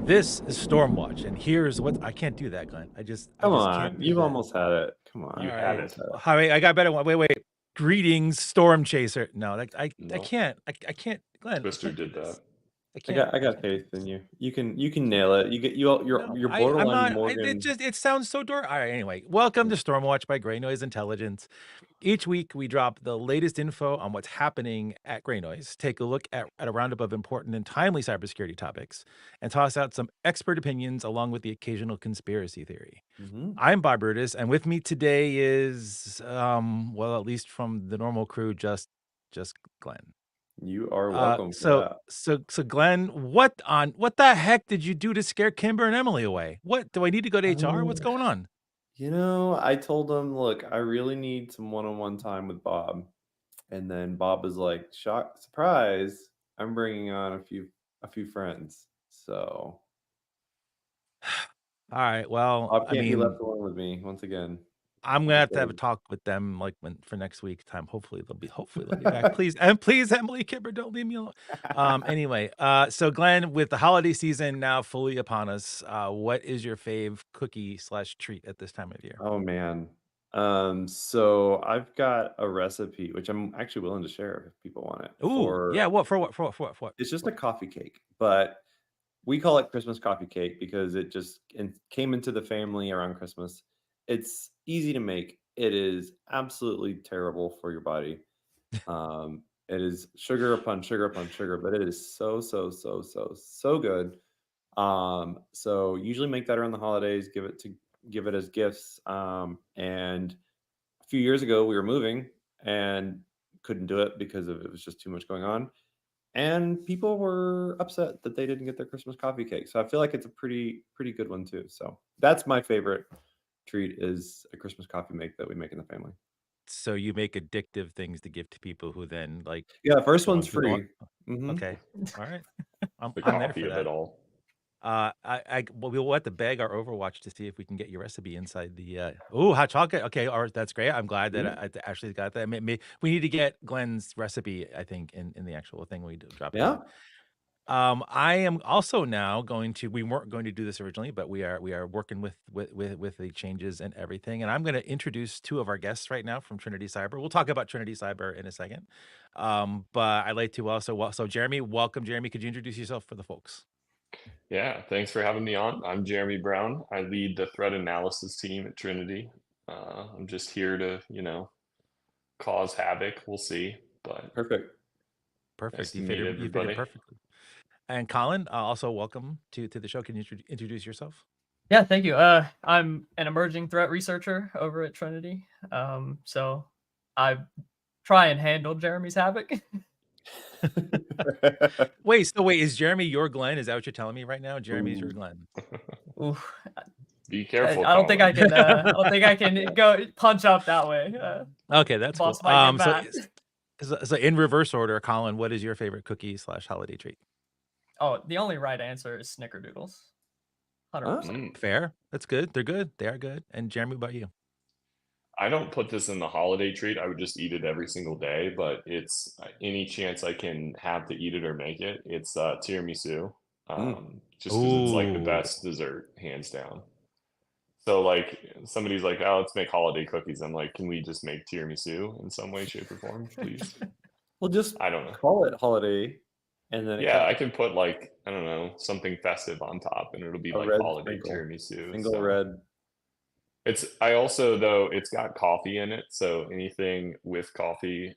This is Stormwatch, and here's what I can't do that, Glenn. I just Come can't on, do you've that. almost had it. Come on, You All had right. it. All right, I got a better one. Wait. Greetings, Storm Chaser. No, I No. can't. I can't, Glenn. Twister I can't do did this. that. I got faith in you. You can nail it. You're No, I'm borderline not. Morgan. It sounds so dork. All right. Anyway, welcome to Stormwatch by GreyNoise Intelligence. Each week we drop the latest info on what's happening at GreyNoise, take a look at a roundup of important and timely cybersecurity topics, and toss out some expert opinions along with the occasional conspiracy theory. I'm Bob Brutus, and with me today is, well, at least from the normal crew, just Glenn. You are welcome for So Glenn, what the heck did you do to scare Kimber and Emily away? What do I need to go to HR? What's going on? I told them, look, I really need some one-on-one time with Bob. And then Bob was like, shock, surprise, I'm bringing on a few friends. So All right. Well, Bob can't be left alone with me once again. I'm gonna have to have a talk with them for next week time. Hopefully they'll be back. Please, Emily Kimber, don't leave me alone. Anyway, so Glenn, with the holiday season now fully upon us, what is your fave cookie / treat at this time of year? Oh man. So I've got a recipe which I'm actually willing to share if people want it. Ooh, yeah. What? For what? It's just a coffee cake, but we call it Christmas coffee cake because it just came into the family around Christmas. It's easy to make. It is absolutely terrible for your body. It is sugar upon sugar upon sugar, but it is so good. So usually make that around the holidays, give it as gifts. And a few years ago we were moving and couldn't do it because it was just too much going on. And people were upset that they didn't get their Christmas coffee cake. So I feel like it's a pretty good one too. So that's my favorite treat is a Christmas coffee make that we make in the family. So you make addictive things to give to people who then Yeah, first one's free. Okay. All right. I'm The there coffee for of that. it all. We'll have to beg our Overwatch to see if we can get your recipe inside the hot chocolate. Okay, all right, that's great. I'm glad that I actually got that. We need to get Glenn's recipe, I think, in the actual thing we drop. Yeah. I am also now we weren't going to do this originally, but we are working with the changes and everything. And I'm going to introduce two of our guests right now from Trinity Cyber. We'll talk about Trinity Cyber in a second. But I'd like to also, so Jeremy, welcome. Jeremy, could you introduce yourself for the folks? Yeah, thanks for having me on. I'm Jeremy Brown. I lead the threat analysis team at Trinity. I'm just here to, cause havoc. We'll see. But perfect. Nice to You meet fitted everybody. perfectly. And Colin, also welcome to the show. Can you introduce yourself? Yeah, thank you. I'm an emerging threat researcher over at Trinity. So I try and handle Jeremy's havoc. Wait, is Jeremy your Glenn? Is that what you're telling me right now? Jeremy's your Glenn. Ooh. Be careful. I don't think I can. I don't think I can go punch up that way. Okay, that's cool. So in reverse order, Colin, what is your favorite cookie / holiday treat? Oh, the only right answer is Snickerdoodles. 100%. Fair. That's good. They're good. They are good. And Jeremy, what about you? I don't put this in the holiday treat. I would just eat it every single day, but it's any chance I can have to eat it or make it. It's tiramisu. Just because it's like the best dessert, hands down. So like somebody's like, oh, let's make holiday cookies. I'm like, can we just make tiramisu in some way, shape, or form, please? Well, just I don't know. Call it holiday, and then I can put like I don't know something festive on top, and it'll be like holiday tiramisu. Single red. I also though it's got coffee in it, so anything with coffee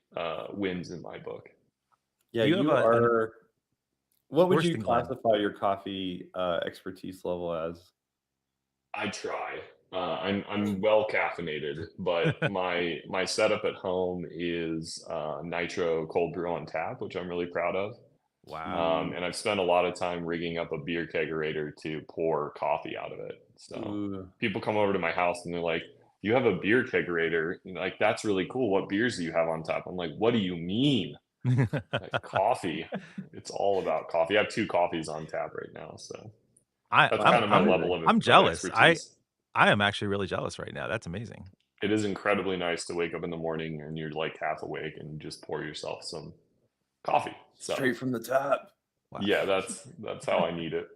wins in my book. Yeah, you are. What would you classify your coffee expertise level as? I try. I'm well caffeinated, but my setup at home is nitro cold brew on tap, which I'm really proud of. Wow. And I've spent a lot of time rigging up a beer kegerator to pour coffee out of it. So people come over to my house and they're like, "You have a beer kegerator? Like that's really cool. What beers do you have on tap?" I'm like, "What do you mean?" Like, coffee. It's all about coffee. I have 2 coffees on tap right now, so. That's kind of my level of I'm jealous. expertise. I am actually really jealous right now. That's amazing. It is incredibly nice to wake up in the morning and you're like half awake and just pour yourself some coffee. Straight from the tap. Wow. Yeah, that's how I need it.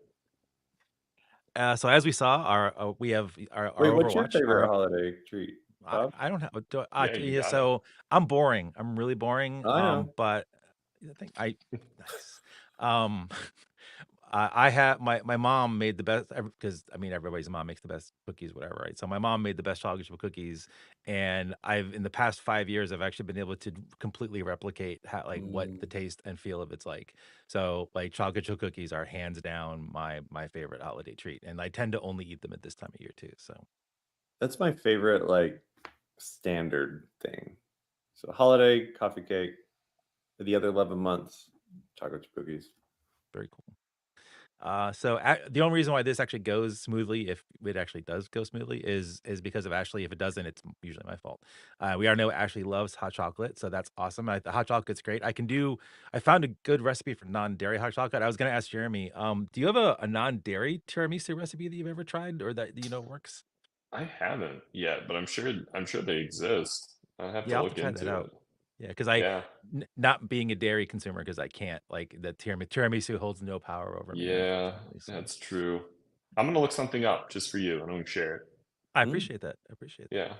So as we saw, we have our Wait, what's your Overwatch. favorite holiday treat? Puff? I don't have. Yeah, you Yeah, got it. so I'm boring. I'm really boring. I know. But I think I nice. Um, I have my mom made the best because I mean everybody's mom makes the best cookies, whatever, right? So my mom made the best chocolate chip cookies, and I've in the past 5 years I've actually been able to completely replicate how like what the Mm, taste and feel of it's like. So like chocolate chip cookies are hands down my favorite holiday treat, and I tend to only eat them at this time of year too. So that's my favorite, like, standard thing. So holiday, coffee cake. The other 11 months, chocolate chip cookies. very cool. The only reason why this actually goes smoothly, if it actually does go smoothly, is because of Ashley. If it doesn't, it's usually my fault. We already know Ashley loves hot chocolate, so that's awesome. The hot chocolate's great. I found a good recipe for non-dairy hot chocolate. I was gonna ask Jeremy, do you have a non-dairy tiramisu recipe that you've ever tried or that you know works? I haven't yet, but I'm sure they exist. I have to Yeah, I'll have to look try that into out. it. Yeah, because Yeah. not being a dairy consumer, because I can't like the tiramisu holds no power over me, Yeah, unfortunately. So that's true. I'm gonna look something up just for you, and I'm gonna share it. I Mm. appreciate that. I appreciate that.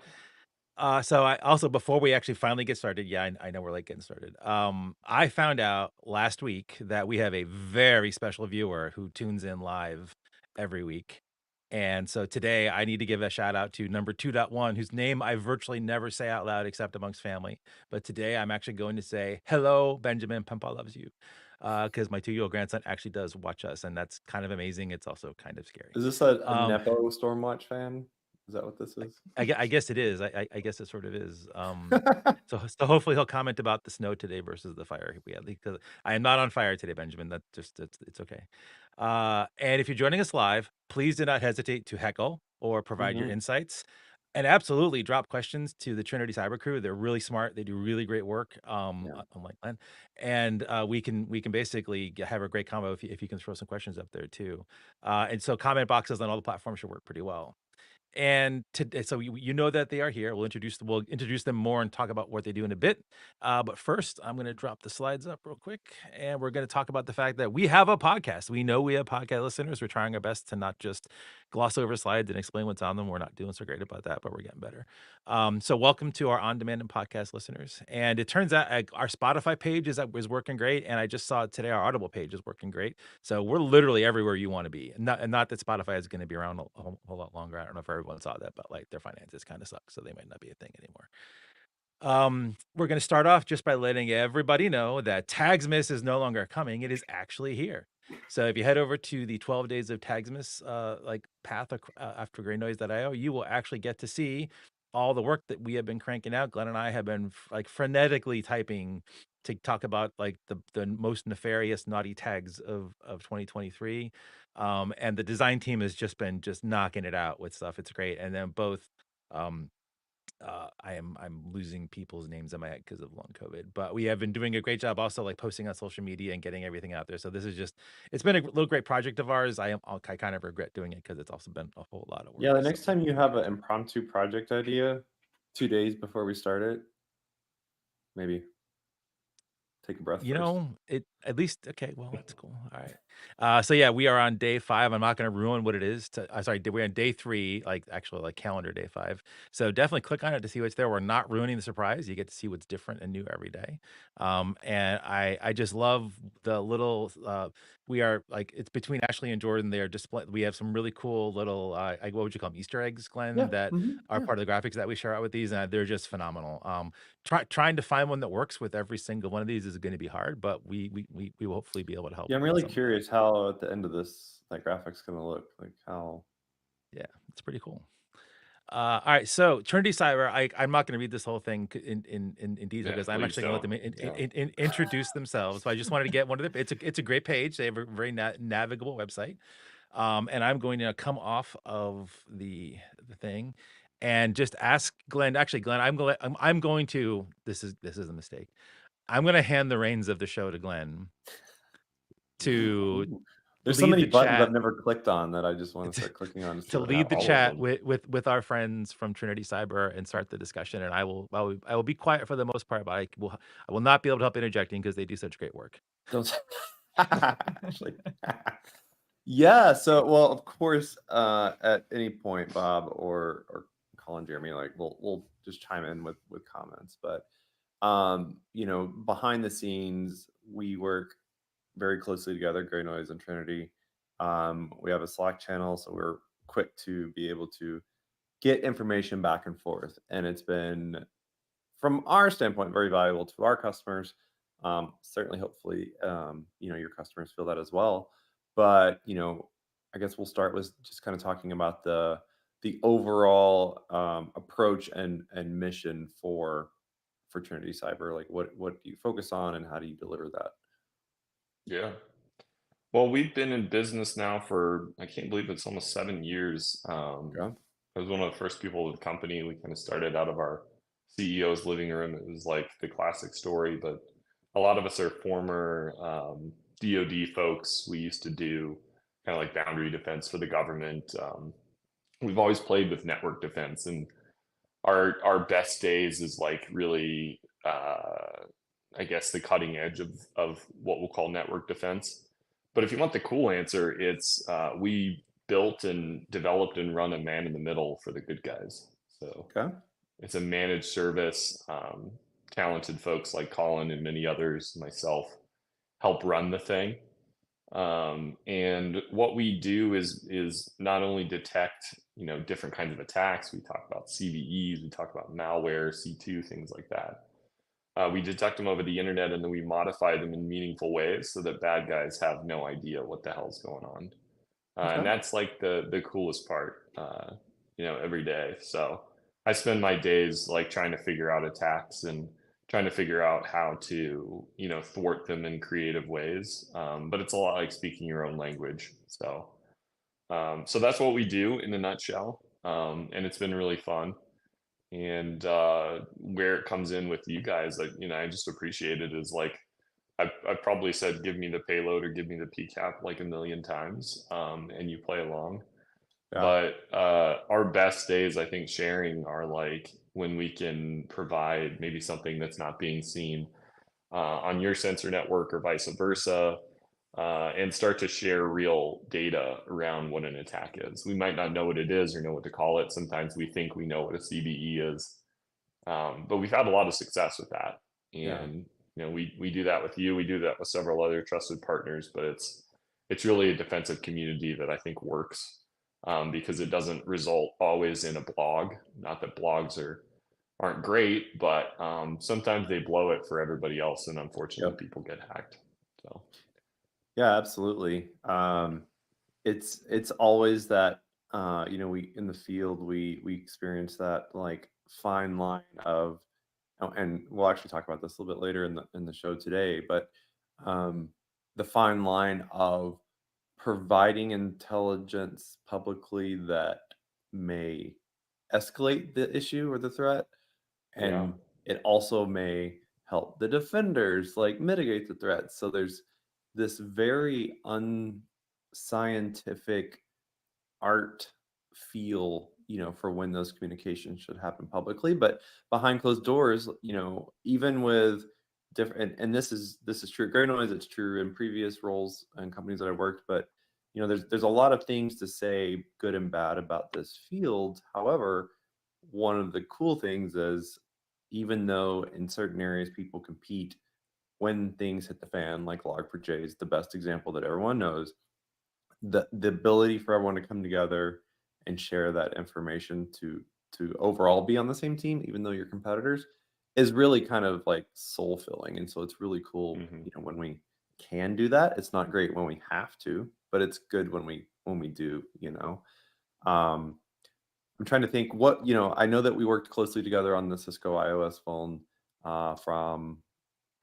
Yeah. So I also before we actually finally get started, yeah, I know we're late getting started. I found out last week that we have a very special viewer who tunes in live every week. And so today I need to give a shout out to number 2.1, whose name I virtually never say out loud except amongst family. But today I'm actually going to say, hello, Benjamin, Pampa loves you. Because my 2-year-old grandson actually does watch us, and that's kind of amazing. It's also kind of scary. Is this a Um, Nepo Stormwatch fan? Is that what this is? I guess it is. I guess it sort of is. So hopefully he'll comment about the snow today versus the fire we had because I am not on fire today, Benjamin. That's just it's okay. And if you're joining us live, please do not hesitate to heckle or provide your Mhm. insights. And absolutely drop questions to the Trinity Cyber crew. They're really smart. They do really great work. Yeah. Unlike Glenn, and we can basically have a great combo if you can throw some questions up there too. And so comment boxes on all the platforms should work pretty well. And so you know that they are here. We'll introduce them more and talk about what they do in a bit. But first, I'm going to drop the slides up real quick, and we're going to talk about the fact that we have a podcast. We know we have podcast listeners. We're trying our best to not just gloss over slides and explain what's on them. We're not doing so great about that, but we're getting better. So welcome to our on-demand and podcast listeners. And it turns out our Spotify page is working great, and I just saw today our Audible page is working great. So we're literally everywhere you want to be. And not that Spotify is going to be around a whole lot longer. I don't know if everyone saw that, but like their finances kind of suck, so they might not be a thing anymore. We're going to start off just by letting everybody know that Tagsmas is no longer coming. It is actually here. So if you head over to the 12 days of Tagsmas like path after GreyNoise.io, you will actually get to see all the work that we have been cranking out. Glenn and I have been like frenetically typing to talk about like the most nefarious naughty tags of 2023. And the design team has just been just knocking it out with stuff. It's great. And then both um I'm losing people's names in my head because of long COVID, but we have been doing a great job also like posting on social media and getting everything out there. So this is just it's been a little great project of ours. I kind of regret doing it because it's also been a whole lot of Yeah, work. the So next time you have an impromptu project idea, 2 days before we start it, maybe take a breath first. it at least okay. Well, that's cool. All right. So yeah, we are on day 5. I'm not going to ruin what it is. Sorry, we're on day 3, like actually like calendar day 5. So definitely click on it to see what's there. We're not ruining the surprise. You get to see what's different and new every day. And I just love the little. We are like it's between Ashley and Jordan. They're display. We have some really cool little. What would you call them? Easter eggs, Glenn, Yeah. that Mhm. are Yeah. part of the graphics that we share out with these, and they're just phenomenal. Trying to find one that works with every single one of these is going to be hard, but we will hopefully be able to help Yeah, I'm with really some of that. curious how at the end of this that graphic's gonna look, like how Yeah, it's pretty cool. All right, so Trinity Cyber, I'm not going to read this whole thing in detail Yeah, because I'm please actually going to don't. let them Yeah. introduce themselves. So I just wanted to get one of the. It's a great page. They have a very navigable website, and I'm going to come off of the thing and just ask Glenn. Actually, Glenn, I'm going to. This is a mistake. I'm going to hand the reins of the show to Glenn to Ooh. There's so lead many the buttons I've chat never clicked on that I just wanna start clicking on to see to what lead the happens. All of chat them. with our friends from Trinity Cyber and start the discussion. And I will be quiet for the most part, but I will not be able to help interjecting because they do such great work. Don't actually. Yeah, so well, of course, at any point, Bob or Colin, Jeremy, like we'll just chime in with comments. But behind the scenes, we work very closely together, GreyNoise and Trinity. We have a Slack channel, so we're quick to be able to get information back and forth. And it's been, from our standpoint, very valuable to our customers. Certainly, hopefully, your customers feel that as well. But I guess we'll start with just kind of talking about the overall approach and mission for Trinity Cyber. Like, what do you focus on, and how do you deliver that? Yeah. Well, we've been in business now for, I can't believe it's almost 7 years. Okay. I was one of the first people with the company. We kind of started out of our CEO's living room. It was like the classic story, but a lot of us are former DoD folks. We used to do kind of like boundary defense for the government. We've always played with network defense, and our best days is like really, I guess, the cutting edge of what we'll call network defense. But if you want the cool answer, it's we built and developed and run a man in the middle for the good guys. So Okay. it's a managed service. Talented folks like Colin and many others, myself, help run the thing. And what we do is not only detect different kinds of attacks. We talk about CVEs, we talk about malware, C2, things like that. We detect them over the internet, and then we modify them in meaningful ways so that bad guys have no idea what the hell's going on. And Okay. that's like the coolest part, every day. So I spend my days like trying to figure out attacks and trying to figure out how to, thwart them in creative ways. But it's a lot like speaking your own language. So that's what we do in a nutshell. And it's been really fun. And where it comes in with you guys, like, I just appreciate it is like, I've probably said, give me the payload or give me the PCAP like a million times, and you play along. Yeah. But our best days, I think, sharing are like when we can provide maybe something that's not being seen on your sensor network or vice versa, and start to share real data around what an attack is. We might not know what it is or know what to call it. Sometimes we think we know what a CVE is, but we've had a lot of success with that. Yeah. And we do that with you. We do that with several other trusted partners. But it's really a defensive community that I think works, because it doesn't result always in a blog. Not that blogs aren't great, but sometimes they blow it for everybody else, and unfortunately, Yep. people get hacked. So Yeah, absolutely. It's always that we in the field we experience that like fine line of, oh, and we'll actually talk about this a little bit later in the show today, but um, the fine line of providing intelligence publicly that may escalate the issue or the threat, yeah, and it also may help the defenders like mitigate the threats. So there's this very unscientific art feel, for when those communications should happen publicly, but behind closed doors, even with different, and this is true at GreyNoise, it's true in previous roles and companies that I worked, but there's a lot of things to say good and bad about this field. However, one of the cool things is, even though in certain areas people compete, when things hit the fan, like Log4j is the best example that everyone knows, the ability for everyone to come together and share that information to overall be on the same team, even though you're competitors, is really kind of like soul filling. And so it's really cool, hmm when we can do that. It's not great when we have to, but it's good when we do. Um, I'm trying to think what, I know that we worked closely together on the Cisco iOS phone from,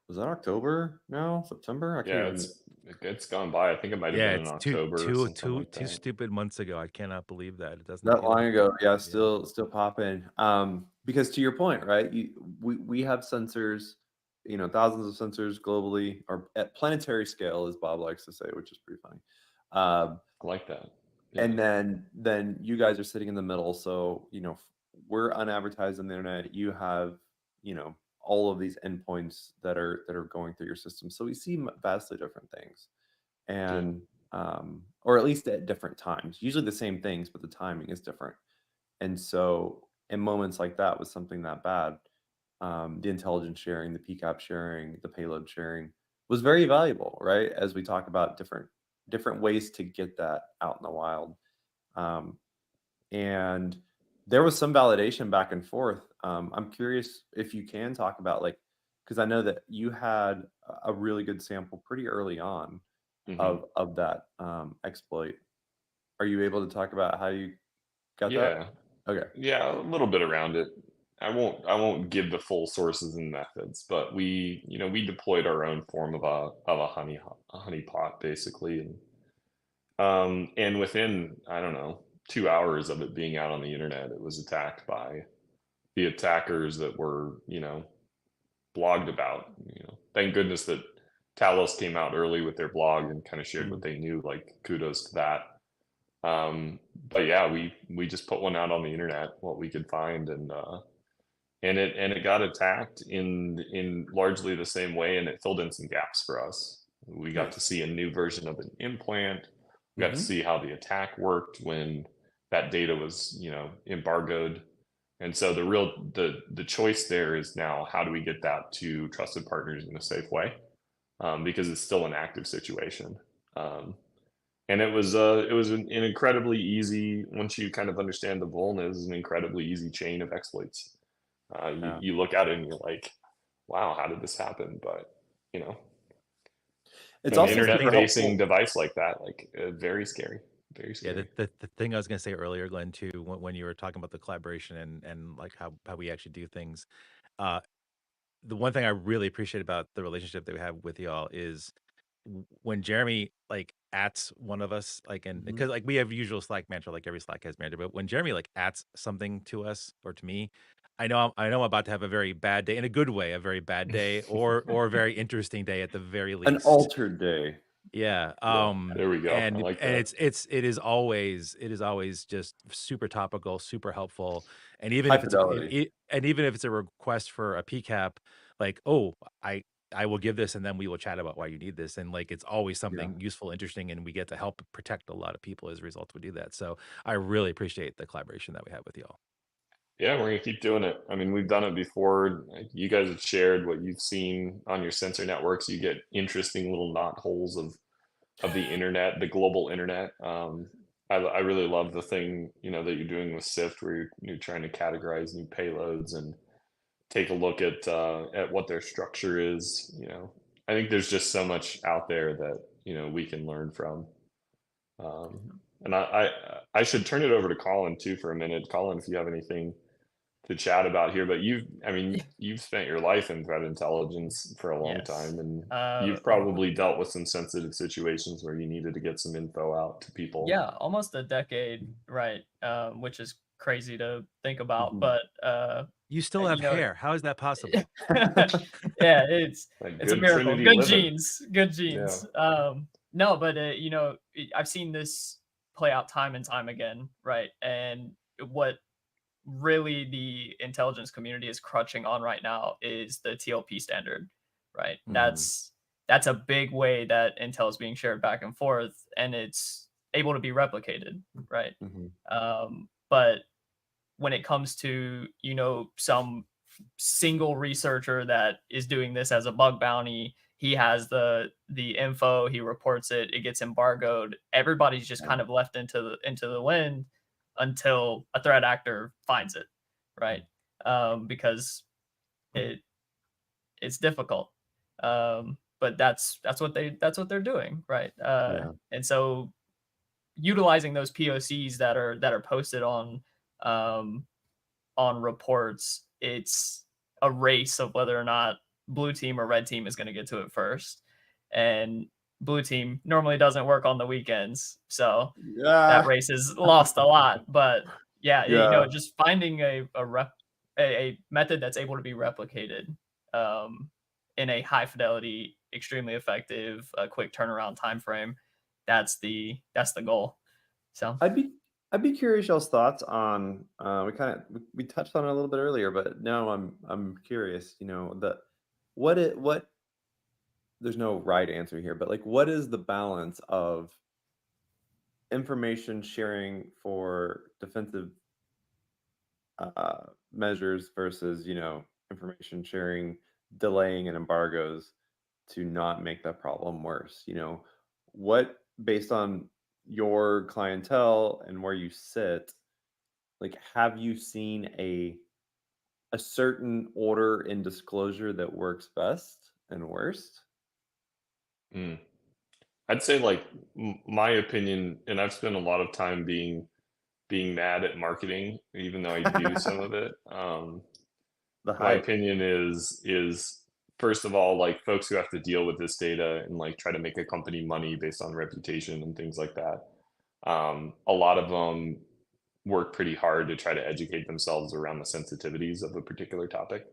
was that October now? September? I can't yeah, even, it's gone by. I think it might have Yeah, been in it's two October or two something two like two that. stupid months ago. I cannot believe that. It doesn't that feel long like it. ago. Yeah, Yeah. still popping. Because to your point, right? We have sensors, thousands of sensors globally, or at planetary scale, as Bob likes to say, which is pretty funny. Um, I like that. Yeah, and then you guys are sitting in the middle. So, we're unadvertised on the internet. You have, all of these endpoints that are going through your system. So we see vastly different things. yeah. And or at least at different times. Usually the same things, but the timing is different. And so in moments like that with something that bad, the intelligence sharing, the PCAP sharing, the payload sharing was very valuable, right? As we talk about different ways to get that out in the wild. Um, and there was some validation back and forth. I'm curious if you can talk about, like, because I know that you had a really good sample pretty early on Hmm. of that exploit. Are you able to talk about how you got that? Yeah, Okay. yeah, a little bit around it. I won't give the full sources and methods, but we deployed our own form of a honey pot basically, and within, I don't know, 2 hours of it being out on the internet, it was attacked by the attackers that were, blogged about. Thank goodness that Talos came out early with their blog and kind of shared what Mm, they knew. Like, kudos to that. But yeah, we just put one out on the internet, what we could find, and it got attacked in largely the same way, and it filled in some gaps for us. We got to nice. see a new version of an implant. We got to Hmm. see how the attack worked when that data was, embargoed. And so the choice there is now, how do we get that to trusted partners in a safe way? Because it's still an active situation. And it was an incredibly easy, once you kind of understand the vuln, is an incredibly easy chain of exploits. You, Yeah. you look at it and you're like, wow, how did this happen? But you know, It's an also The internet super thing facing helpful. device like that, like, very scary, very Yeah, scary. the thing I was gonna say earlier, Glenn, too, when you were talking about the collaboration and like how we actually do things, uh, the one thing I really appreciate about the relationship that we have with y'all is when Jeremy like ats one of us, like, and Hmm. because like we have usual Slack manager, like every Slack has manager, but when Jeremy like ats something to us or to me, I know I'm about to have a very bad day in a good way, a very bad day, or a very interesting day at the very An least. altered day. Yeah, Yeah, there we go. I like and that. it is always just super topical, super helpful, and even High if it's a fidelity. and even if it's a request for a PCAP, like, "Oh, I will give this, and then we will chat about why you need this," and, like, it's always Yeah. something useful, interesting, and we get to help protect a lot of people as a result we do that, so I really appreciate the collaboration that we have with y'all. Yeah, we're gonna keep doing it. I mean, we've done it before. Like, you guys have shared what you've seen on your sensor networks. You get interesting little knot holes of the internet, the global internet. I really love the thing, that you're doing with Sift, where you're trying to categorize new payloads and take a look at what their structure is. I think there's just so much out there that we can learn from. And I should turn it over to Colin too for a minute. Colin, if you have anything to chat about here, but you've spent your life in threat intelligence for a long Yes. time, and Uh, you've um, probably dealt with some sensitive situations where you needed to get some info out to people. yeah, almost a decade, right? Which is crazy to think about, Mhm. but You still have you know, hair, how is that possible? yeah, Like, it's a good miracle. Trinity Good living. genes, good Yeah. genes. No, but I've seen this play out time and time again, right? And what really the intelligence community is crutching on right now is the TLP standard, right? Mhm. That's a big way that intel is being shared back and forth, and it's able to be replicated, right? Mhm. But when it comes to some single researcher that is doing this as a bug bounty, he has the info, he reports it, it gets embargoed, everybody's just Yeah. kind of left into the wind until a threat actor finds it, right? Because it it's difficult, but that's what they're doing, right? Yeah. And so utilizing those POCs that are posted um, on reports, it's a race of whether or not blue team or red team is going to get to it first. And blue team normally doesn't work on the weekends. So that Yeah. race is lost a lot. But yeah, Yeah. just finding a method that's able to be replicated in a high fidelity, extremely effective, quick turnaround time frame. That's the goal. So I'd be I'd be curious y'all's thoughts on we touched on it a little bit earlier, but now I'm curious, what there's no right answer here, but like what is the balance of information sharing for defensive measures versus, information sharing, delaying and embargoes to not make that problem worse. What, based on your clientele and where you sit, like, have you seen a certain order in disclosure that works best and worst? Mm. I'd say like my opinion, and I've spent a lot of time being mad at marketing, even though I do some of it. The My hype. opinion is first of all, like folks who have to deal with this data and like try to make a company money based on reputation and things like that. A lot of them work pretty hard to try to educate themselves around the sensitivities of a particular topic.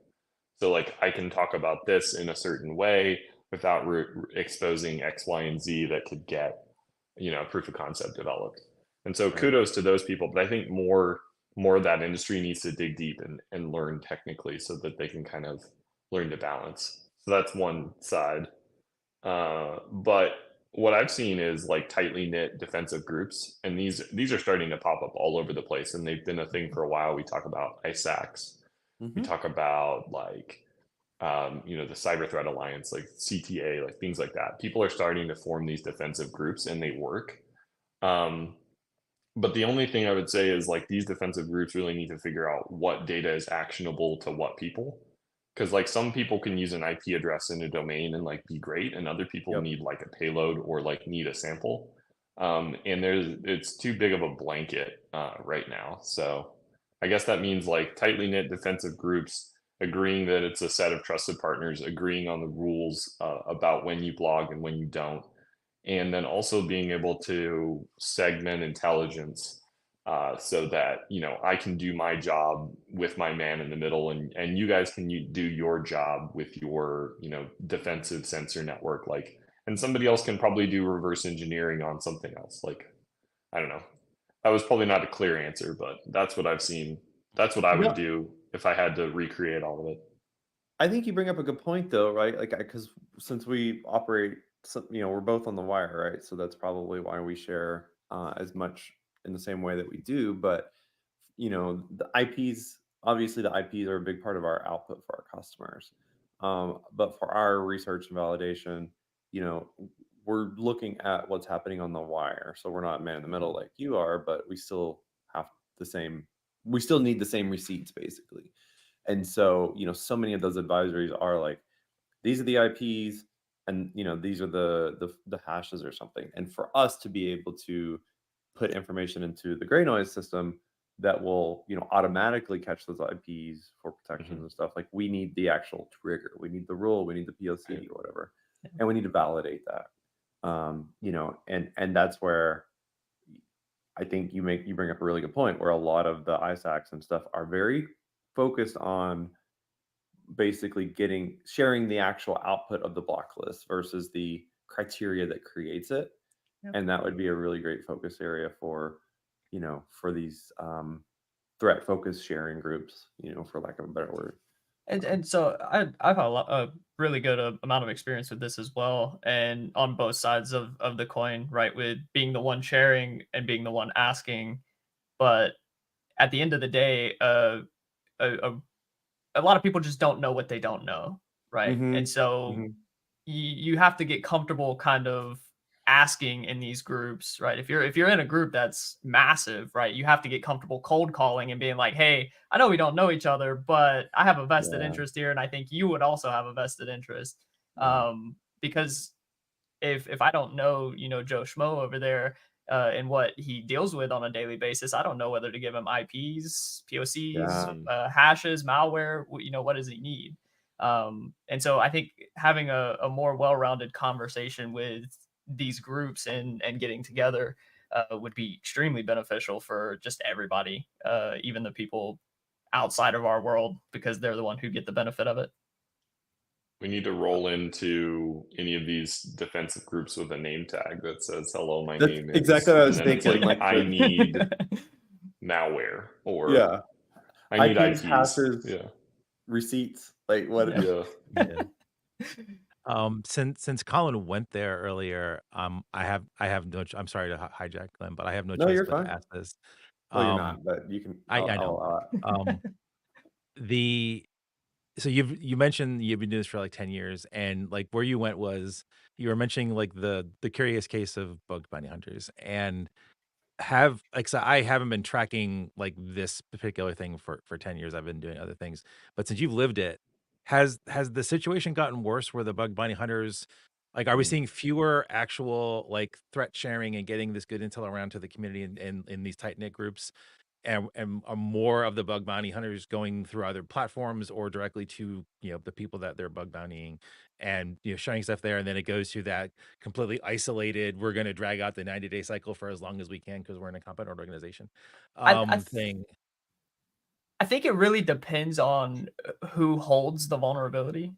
So like I can talk about this in a certain way without exposing X, Y, and Z that could get, proof of concept developed. And so Right. kudos to those people. But I think more of that industry needs to dig deep and learn technically so that they can kind of learn to balance. So that's one side. But what I've seen is like tightly knit defensive groups, and these are starting to pop up all over the place, and they've been a thing for a while. We talk about ISACs, we Mm-hmm. talk about like the Cyber Threat Alliance, like CTA, like things like that. People are starting to form these defensive groups, and they work. Um, but the only thing I would say is like these defensive groups really need to figure out what data is actionable to what people. Because like some people can use an IP address in a domain and like be great, and other people Yep. need like a payload or like need a sample. And it's too big of a blanket right now. So I guess that means like tightly knit defensive groups agreeing that it's a set of trusted partners, agreeing on the rules about when you blog and when you don't, and then also being able to segment intelligence so that I can do my job with my man in the middle, and you guys can do your job with your defensive sensor network, like, and somebody else can probably do reverse engineering on something else. Like, I don't know, that was probably not a clear answer, but that's what I've seen. That's what I would No, do if I had to recreate all of it. I think you bring up a good point though, right? Like, because since we operate, we're both on the wire, right? So that's probably why we share as much in the same way that we do. But the IPs, obviously, the IPs are a big part of our output for our customers. But for our research and validation, you know, we're looking at what's happening on the wire. So we're not man in the middle like you are, but we still have the same. We still need the same receipts, basically. And so, so many of those advisories are like, these are the IPs, and these are the hashes or something. And for us to be able to put information into the GreyNoise system that will, automatically catch those IPs for protections Mhm. and stuff, like, we need the actual trigger, we need the rule, we need the POC Right. or whatever, and we need to validate that. And that's where I think you bring up a really good point, where a lot of the ISACs and stuff are very focused on basically sharing the actual output of the block list versus the criteria that creates it. Yep. And that would be a really great focus area for for these threat focused sharing groups, for lack of a better word. And so I've had a really good amount of experience with this as well, and on both sides of the coin, right? With being the one sharing and being the one asking, but at the end of the day, a, a, a lot of people just don't know what they don't know, right? And Mm-hmm. so Mm-hmm. you have to get comfortable kind of asking in these groups, right? If you're in a group that's massive, right, you have to get comfortable cold calling and being like, hey, I know we don't know each other, but I have a vested Yeah. interest here, and I think you would also have a vested interest. Yeah. Because if I don't know, Joe Schmo over there, and what he deals with on a daily basis, I don't know whether to give him IPs, POCs, Yeah. Mhm. hashes, malware. What does he need? And so I think having a more well-rounded conversation with these groups and getting together would be extremely beneficial for just everybody, even the people outside of our world, because they're the one who get the benefit of it. We need to roll into any of these defensive groups with a name tag that says, hello, my That's name exactly is, what I and was then it's thinking. like, Like, I need malware, or yeah, I need IPs, IPs. hashes, Yeah. receipts. Like, what? Yeah. Yeah. Yeah. Since Colin went there earlier, I have no. I'm sorry to hijack Glenn, but I have no No, choice you're but to fine. ask this. Well, you're Um, not, but you can. I I'll know. allow it. Um, the so you mentioned you've been doing this for like 10 years, and like where you went was you were mentioning like the curious case of bug bounty hunters, and have like so I haven't been tracking like this particular thing for 10 years. I've been doing other things. But since you've lived it, has the situation gotten worse where the bug bounty hunters like are we Mm. seeing fewer actual like threat sharing and getting this good intel around to the community in these tight knit groups? And are more of the bug bounty hunters going through other platforms or directly to the people that they're bug bountying and showing stuff there, and then it goes to that completely isolated, we're going to drag out the 90-day cycle for as long as we can because we're in a competent organization I, I thing. I think it really depends on who holds the vulnerability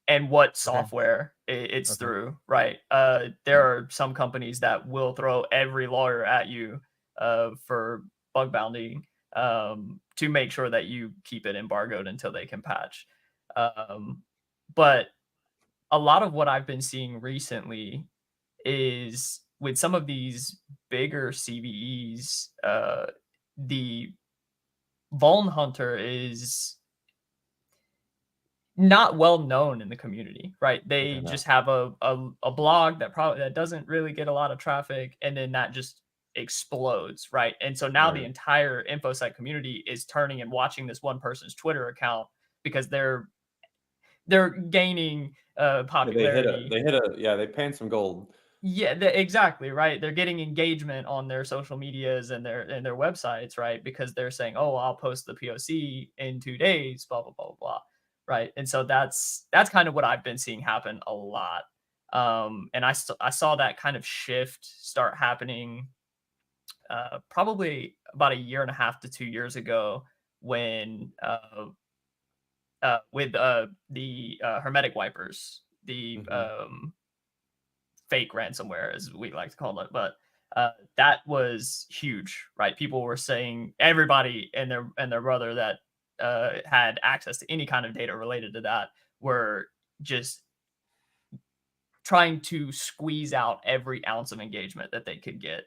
and what Okay. software it's Okay. through, right? There are some companies that will throw every lawyer at you for bug bounty to make sure that you keep it embargoed until they can patch. But a lot of what I've been seeing recently is with some of these bigger CVEs, the Vuln Hunter is not well known in the community, right? They Okay, no. just have a blog that doesn't really get a lot of traffic, and then that just explodes, right? And so now the Right. entire InfoSec community is turning and watching this one person's Twitter account because they're gaining Yeah, popularity. they panned some gold. Yeah, exactly, right. They're getting engagement on their social medias and their websites, right? Because they're saying, "Oh, I'll post the POC in 2 days," blah blah blah blah, blah, right? And so that's kind of what I've been seeing happen a lot. And I saw that kind of shift start happening probably about a year and a half to 2 years ago when with the hermetic wipers, the Hmm. fake ransomware, as we like to call it. But that was huge, right? People were saying everybody and their brother that had access to any kind of data related to that were just trying to squeeze out every ounce of engagement that they could get.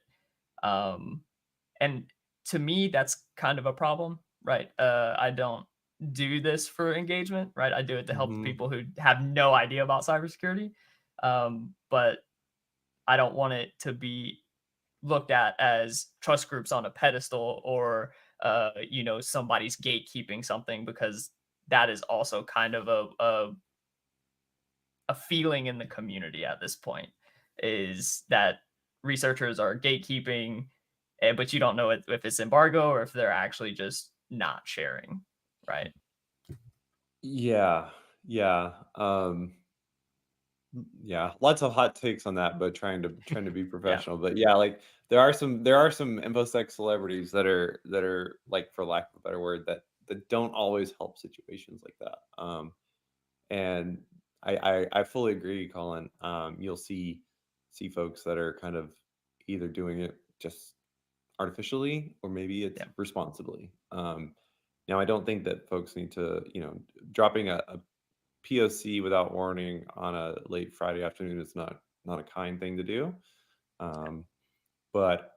Um, and to me, that's kind of a problem, right? I don't do this for engagement, right? I do it to help the Hmm. people who have no idea about cybersecurity. But I don't want it to be looked at as trust groups on a pedestal or somebody's gatekeeping something, because that is also kind of a feeling in the community at this point, is that researchers are gatekeeping, but you don't know if it's embargo or if they're actually just not sharing, right? Yeah, yeah, yeah. Lots of hot takes on that, but trying to be Yeah. professional. But yeah, like there are some infosec celebrities that are like, for lack of a better word, that don't always help situations like that. And I fully agree, Colin. You'll see folks that are kind of either doing it just artificially or maybe it's Yeah. responsibly. Now, I don't think that folks need to, dropping a POC without warning on a late Friday afternoon is not a kind thing to do. Um, but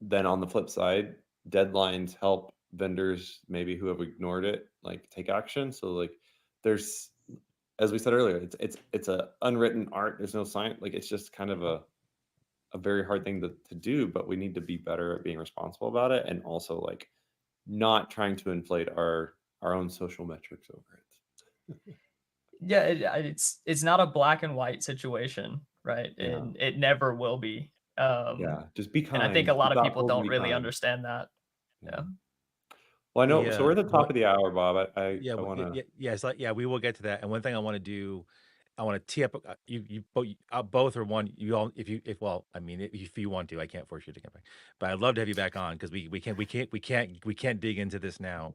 then on the flip side, deadlines help vendors maybe who have ignored it like take action. So like there's, as we said earlier, it's a unwritten art. There's no science. Like it's just kind of a very hard thing to do, but we need to be better at being responsible about it and also like not trying to inflate our own social metrics over it. Yeah, it's not a black and white situation, right? Yeah. And it never will be. Yeah. Just be And I think kind, a be lot of people thoughtful, and don't be really kind. understand that. Yeah. Yeah. Well, I know. So we're The at the top what of the hour, Bob. Yeah, I want to. yeah, yeah. It's like, yeah, we will get to that. And one thing I want to do, I want to tee up both or one. You all, if well, I mean, if you want to, I can't force you to come back, but I'd love to have you back on because we can't dig into this now.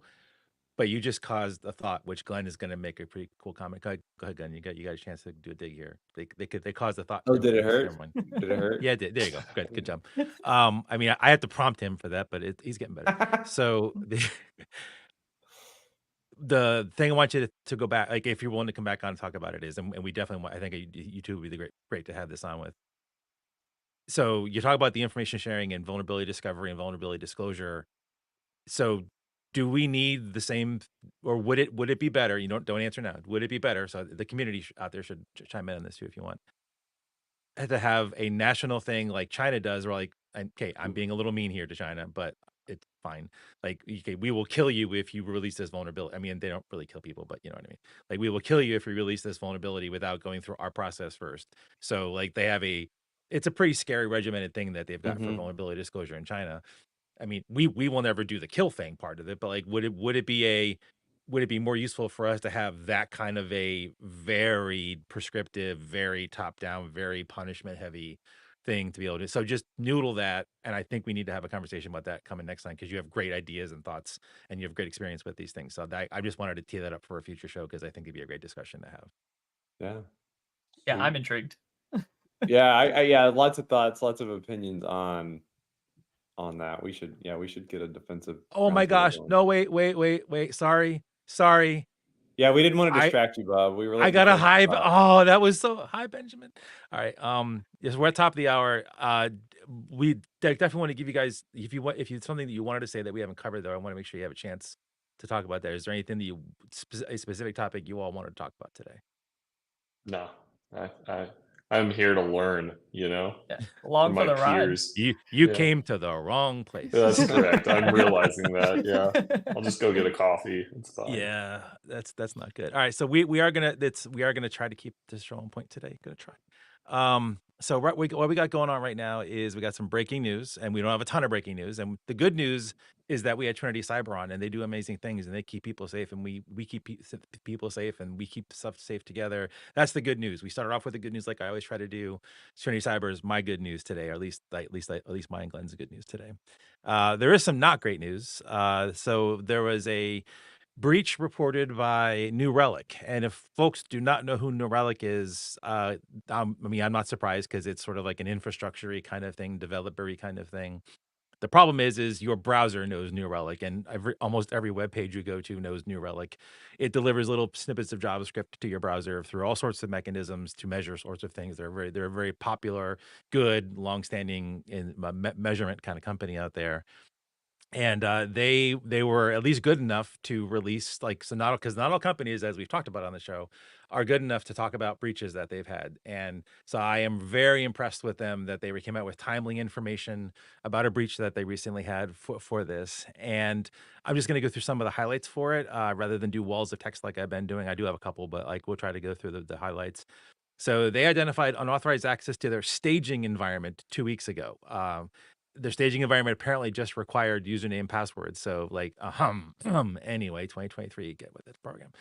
But you just caused a thought, which Glenn is going to make a pretty cool comment. Go ahead, Glenn. You got a chance to do a dig here. They caused a thought Oh, to me. did it Never hurt? mind. Did it hurt? Yeah, it did. There you go. Good job. I mean, I had to prompt him for that, but he's getting better. So the thing I want you to go back, like, if you're willing to come back on and talk about it is, and we definitely want, I think you two would be great to have this on with. So you talk about the information sharing and vulnerability discovery and vulnerability disclosure. So do we need the same, or would it be better? You don't answer now. Would it be better? So the community out there should chime in on this too if you want. To have a national thing like China does, or like, okay, I'm being a little mean here to China, but it's fine. Like, okay, we will kill you if you release this vulnerability. I mean, they don't really kill people, but you know what I mean. Like, we will kill you if you release this vulnerability without going through our process first. So, like, they have it's a pretty scary regimented thing that they've got for vulnerability disclosure in China. I mean, we will never do the kill thing part of it, but like, would it be more useful for us to have that kind of a very prescriptive, very top down, very punishment heavy thing to be able to, so just noodle that. And I think we need to have a conversation about that coming next time, because you have great ideas and thoughts and you have great experience with these things. So I just wanted to tee that up for a future show, because I think it'd be a great discussion to have. Yeah. Yeah, Sweet. I'm intrigued. Yeah, yeah, lots of thoughts, lots of opinions on that. We should get a defensive Oh my roundtable gosh. going. No, wait. Sorry. Yeah, we didn't want to I distract you, Bob. We were I letting you got a finish high. your thought. Oh, that was so high, Benjamin. All right. Yes, we're at top of the hour. We definitely want to give you guys, if you something that you wanted to say that we haven't covered, though, I want to make sure you have a chance to talk about that. Is there anything that a specific topic you all wanted to talk about today? No, I'm here to learn, you know, Yeah, from along for my the ride. peers. You Yeah, came to the wrong place. that's correct. I'm realizing that. Yeah, I'll just go get a coffee. It's fine. Yeah, that's not good. All right, so we are gonna try to keep this show on point today. Gonna try. So what we got going on right now is we got some breaking news, and we don't have a ton of breaking news. And the good news is that we had Trinity Cyber on, and they do amazing things, and they keep people safe, and we keep people safe, and we keep stuff safe together. That's the good news. We started off with the good news, like I always try to do. Trinity Cyber is my good news today, or at least my and Glenn's good news today. There is some not great news. So there was a breach reported by New Relic. And if folks do not know who New Relic is, I mean, I'm not surprised, because it's sort of like an infrastructure kind of thing, developer kind of thing. The problem is your browser knows New Relic, and almost every web page you go to knows New Relic. It delivers little snippets of JavaScript to your browser through all sorts of mechanisms to measure sorts of things. They're a very popular, good, longstanding in measurement kind of company out there. And they were at least good enough to release, like, so not, because not all companies, as we've talked about on the show, are good enough to talk about breaches that they've had. And so I am very impressed with them that they came out with timely information about a breach that they recently had for this. And I'm just going to go through some of the highlights for it, rather than do walls of text like I've been doing. I do have a couple, but like, we'll try to go through the highlights. So they identified unauthorized access to their staging environment 2 weeks ago. Their staging environment apparently just required username and passwords. So like, anyway, 2023, get with this program.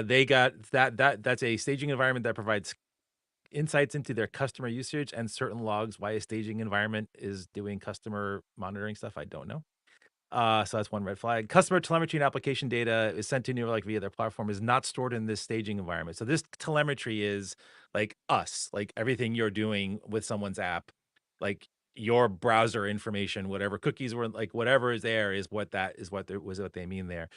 They got that's a staging environment that provides insights into their customer usage and certain logs. Why a staging environment is doing customer monitoring stuff, I don't know. So that's one red flag. Customer telemetry and application data is sent to New Relic via their platform, is not stored in this staging environment. So this telemetry is like us, like everything you're doing with someone's app, like your browser information, whatever cookies were, like whatever is there is what what they mean there.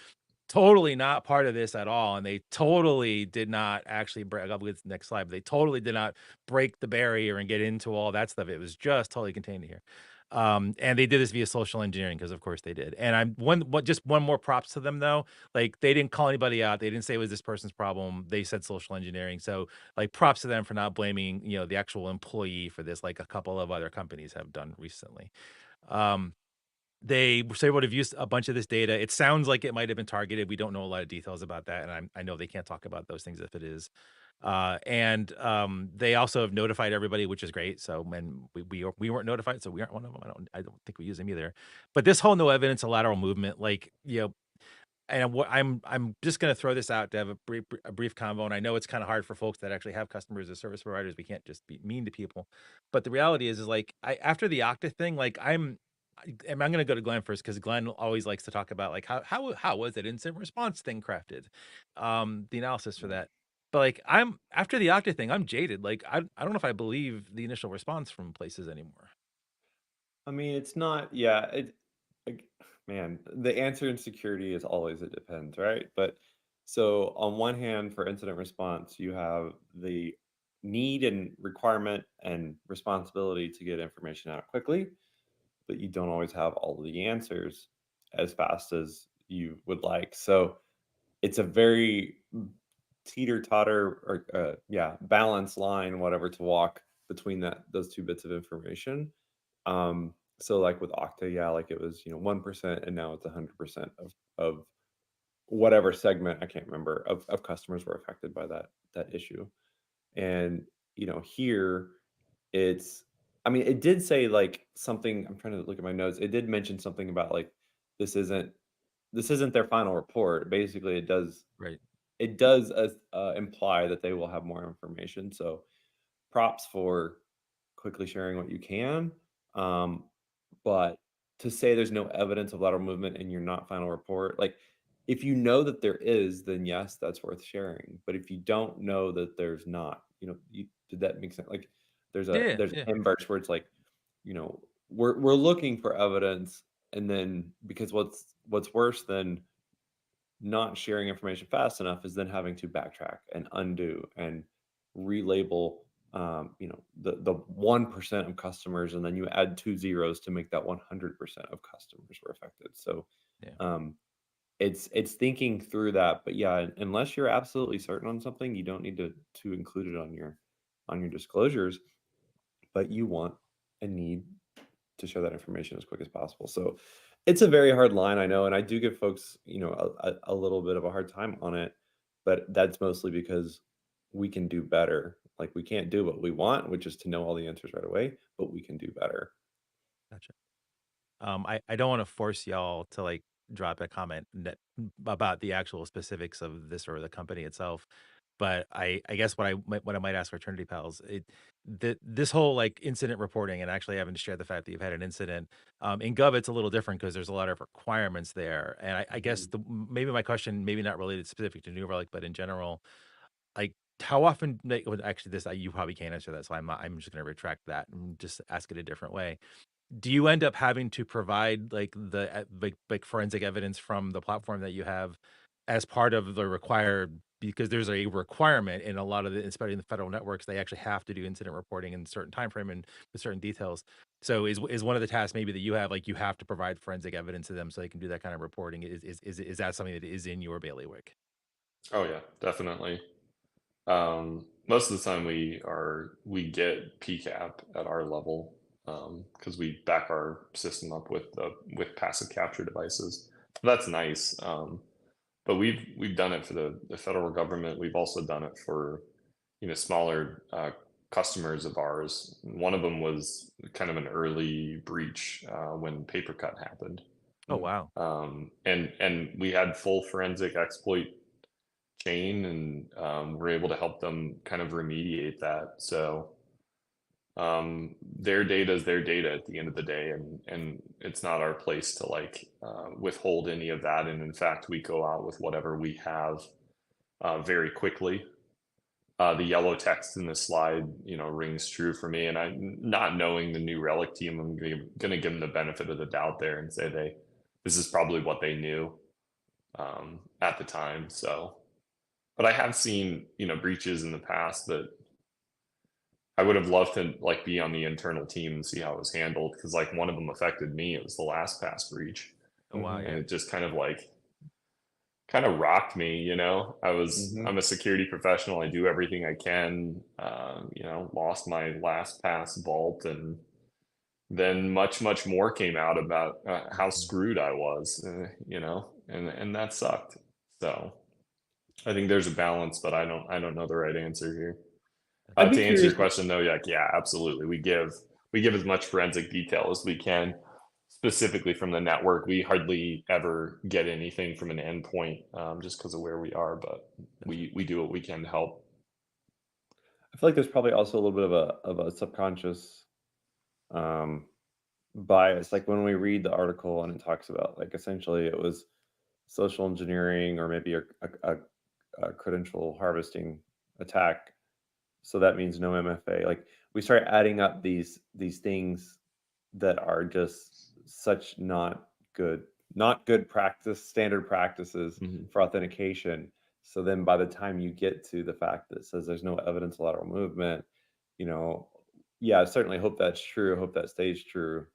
Totally not part of this at all, and they totally did not actually break. I'll get to the next slide, but they totally did not break the barrier and get into all that stuff. It was just totally contained here. And they did this via social engineering, because of course they did. And just one more props to them though. Like, they didn't call anybody out. They didn't say it was this person's problem. They said social engineering. So like, props to them for not blaming, the actual employee for this, like a couple of other companies have done recently. They were able to view a bunch of this data. It sounds like it might have been targeted. We don't know a lot of details about that, and I know they can't talk about those things if it is. They also have notified everybody, which is great. So when we weren't notified, so we aren't one of them. I don't think we use them either. But this whole no evidence of lateral movement, like, and what I'm just going to throw this out to have a brief convo. And I know it's kind of hard for folks that actually have customers as service providers. We can't just be mean to people, but the reality is like, after the Okta thing, like, I'm going to go to Glenn first, because Glenn always likes to talk about like how was that incident response thing crafted, the analysis for that. But like, I'm after the Okta thing, I'm jaded. Like, I don't know if I believe the initial response from places anymore. I mean, it's not. Yeah, like, Man, the answer in security is always it depends, right? But so on one hand, for incident response, you have the need and requirement and responsibility to get information out quickly, but you don't always have all of the answers as fast as you would like. So it's a very teeter-totter or yeah, balance line, whatever, to walk between those two bits of information. So like with Okta, yeah, like it was, 1% and now it's 100% of whatever segment, I can't remember, of customers were affected by that issue. And here it's, I mean, it did say like something, I'm trying to look at my notes. It did mention something about like this isn't this isn't their final report. Basically, Right. it does imply that they will have more information. So props for quickly sharing what you can. Um, but to say there's no evidence of lateral movement in your not final report, like if you know that there is, then yes, that's worth sharing. But if you don't know that there's not, did that make sense? Like Yeah, there's yeah. a inverse where it's like, we're looking for evidence, and then because what's worse than not sharing information fast enough is then having to backtrack and undo and relabel the 1% of customers, and then you add two zeros to make that 100% of customers were affected. So Yeah. um it's thinking through that. But yeah, unless you're absolutely certain on something, you don't need to include it on your disclosures, but you want and need to share that information as quick as possible. So it's a very hard line, I know, and I do give folks, a little bit of a hard time on it, but that's mostly because we can do better. Like we can't do what we want, which is to know all the answers right away, but we can do better. Gotcha. I don't want to force y'all to like drop a comment about the actual specifics of this or the company itself, but I guess what I might ask for Trinity Pals, this whole like incident reporting and actually having to share the fact that you've had an incident, in Gov it's a little different because there's a lot of requirements there, and I guess Mhm. maybe my question, maybe not related specific to New Relic, but in general, like how often? Like, well, actually, you probably can't answer that, so I'm just going to retract that and just ask it a different way. Do you end up having to provide like like forensic evidence from the platform that you have as part of the required, because there's a requirement in a lot of the, especially in the federal networks, they actually have to do incident reporting in a certain time frame and with certain details. So is one of the tasks maybe that you have, like you have to provide forensic evidence to them so they can do that kind of reporting? Is that something that is in your bailiwick? Oh yeah, definitely. Most of the time we get PCAP at our level because we back our system up with passive capture devices. That's nice. But we've done it for the federal government. We've also done it for smaller customers of ours. One of them was kind of an early breach when PaperCut happened, Oh Mm. wow. and we had full forensic exploit chain, and we're able to help them kind of remediate that. So their data is their data at the end of the day, and it's not our place to like withhold any of that. And in fact, we go out with whatever we have very quickly. The yellow text in the slide, rings true for me. And I, not knowing the New Relic team, I'm going to give them the benefit of the doubt there and say this is probably what they knew at the time. So, but I have seen, breaches in the past that I would have loved to like be on the internal team and see how it was handled. Cause like one of them affected me. It was the LastPass breach. Oh wow. Mhm. And Yeah. it just kind of rocked me. Mhm. I'm a security professional. I do everything I can. Lost my LastPass vault, and then much more came out about how Mhm. screwed I was. And that sucked. So I think there's a balance, but I don't know the right answer here. I'd be To answer curious. your question, though, yeah, absolutely. We give as much forensic detail as we can, specifically from the network. We hardly ever get anything from an endpoint, just because of where we are, but Gotcha. we do what we can to help. I feel like there's probably also a little bit of a subconscious um, bias. Like when we read the article and it talks about like essentially it was social engineering or maybe a credential harvesting attack. So that means no MFA. Like we start adding up these things that are just such not good not good standard practices Mhm. for authentication. So then by the time you get to the fact that says there's no evidence of lateral movement, you know, yeah, I certainly hope that's true. I hope that stays true.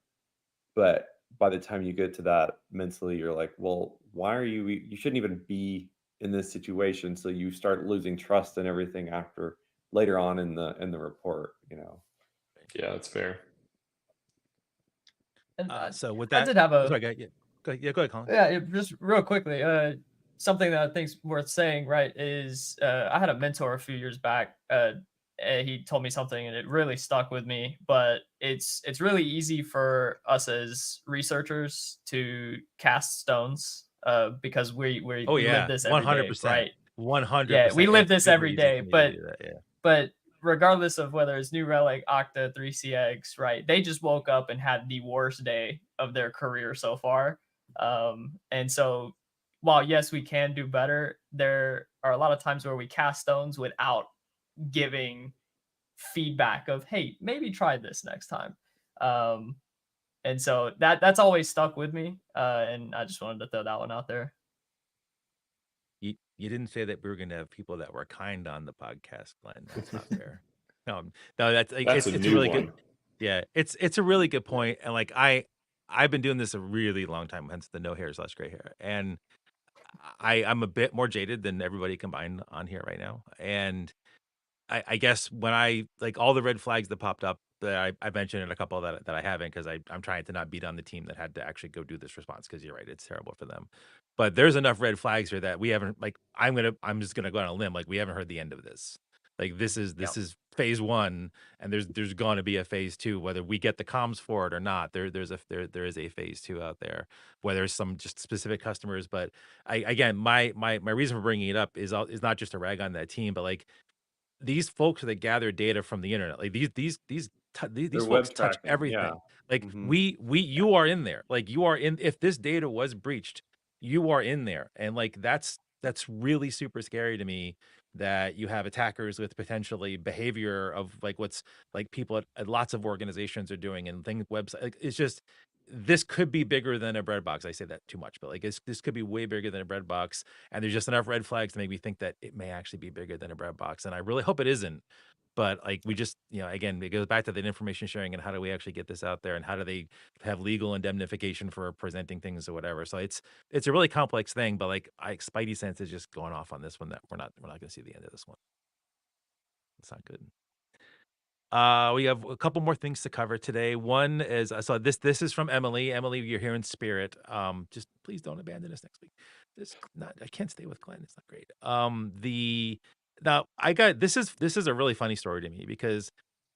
But by the time you get to that mentally, you're like, well, why are you shouldn't even be in this situation. So you start losing trust and everything after later on in the report, you know. Yeah, that's fair. And So with I that, did have oh, a sorry, yeah, yeah, go ahead, Colin. yeah, just real quickly, something that I think's worth saying, right, is I had a mentor a few years back. He told me something, and it really stuck with me. But it's really easy for us as researchers to cast stones, because Oh we live yeah, this every day, 100%, right? Yeah, we 100%. live It's this super every easy day, for me to do that. Yeah. but regardless of whether it's New Relic, Okta, 3CX, right? They just woke up and had the worst day of their career so far. And so, while yes, we can do better, there are a lot of times where we cast stones without giving feedback of, hey, maybe try this next time. Um, and so that's always stuck with me. And I just wanted to throw that one out there. You didn't say that we were gonna have people that were kind on the podcast, Glenn. That's not fair. No, that's like That's a it's a new really good. one. Yeah, it's a really good point, and like I've been doing this a really long time, hence the no hair slash gray hair, and I'm a bit more jaded than everybody combined on here right now, and I guess when I like all the red flags that popped up that I mentioned and a couple that I haven't because I'm trying to not beat on the team that had to actually go do this response because you're right, it's terrible for them. But there's enough red flags here that we haven't like I'm just gonna go on a limb, like we haven't heard the end of this. Like Yeah. this is phase one and there's gonna be a phase two, whether we get the comms for it or not. There is a phase two out there, whether it's some just specific customers. But I again my reason for bringing it up is not just to rag on that team, but like these folks that gather data from the internet, like They're these folks web touch tracking. Yeah. everything. Like Hmm. you are in there. Like you are in. If this data was breached, you are in there, and like that's really super scary to me. That you have attackers with potentially behavior of like what's like people at lots of organizations are doing and things website. Like it's just this could be bigger than a bread box. I say that too much, but like this could be way bigger than a bread box and there's just enough red flags to make me think that it may actually be bigger than a bread box, and I really hope it isn't. But like we just, again, it goes back to the information sharing and how do we actually get this out there, and how do they have legal indemnification for presenting things or whatever. So it's a really complex thing, but like Spidey sense is just going off on this one that we're not going to see the end of this one. It's not good. We have a couple more things to cover today. One is so this is from Emily. Emily, you're here in spirit. Just please don't abandon us next week. I can't stay with Glenn. It's not great. The now I got this is a really funny story to me because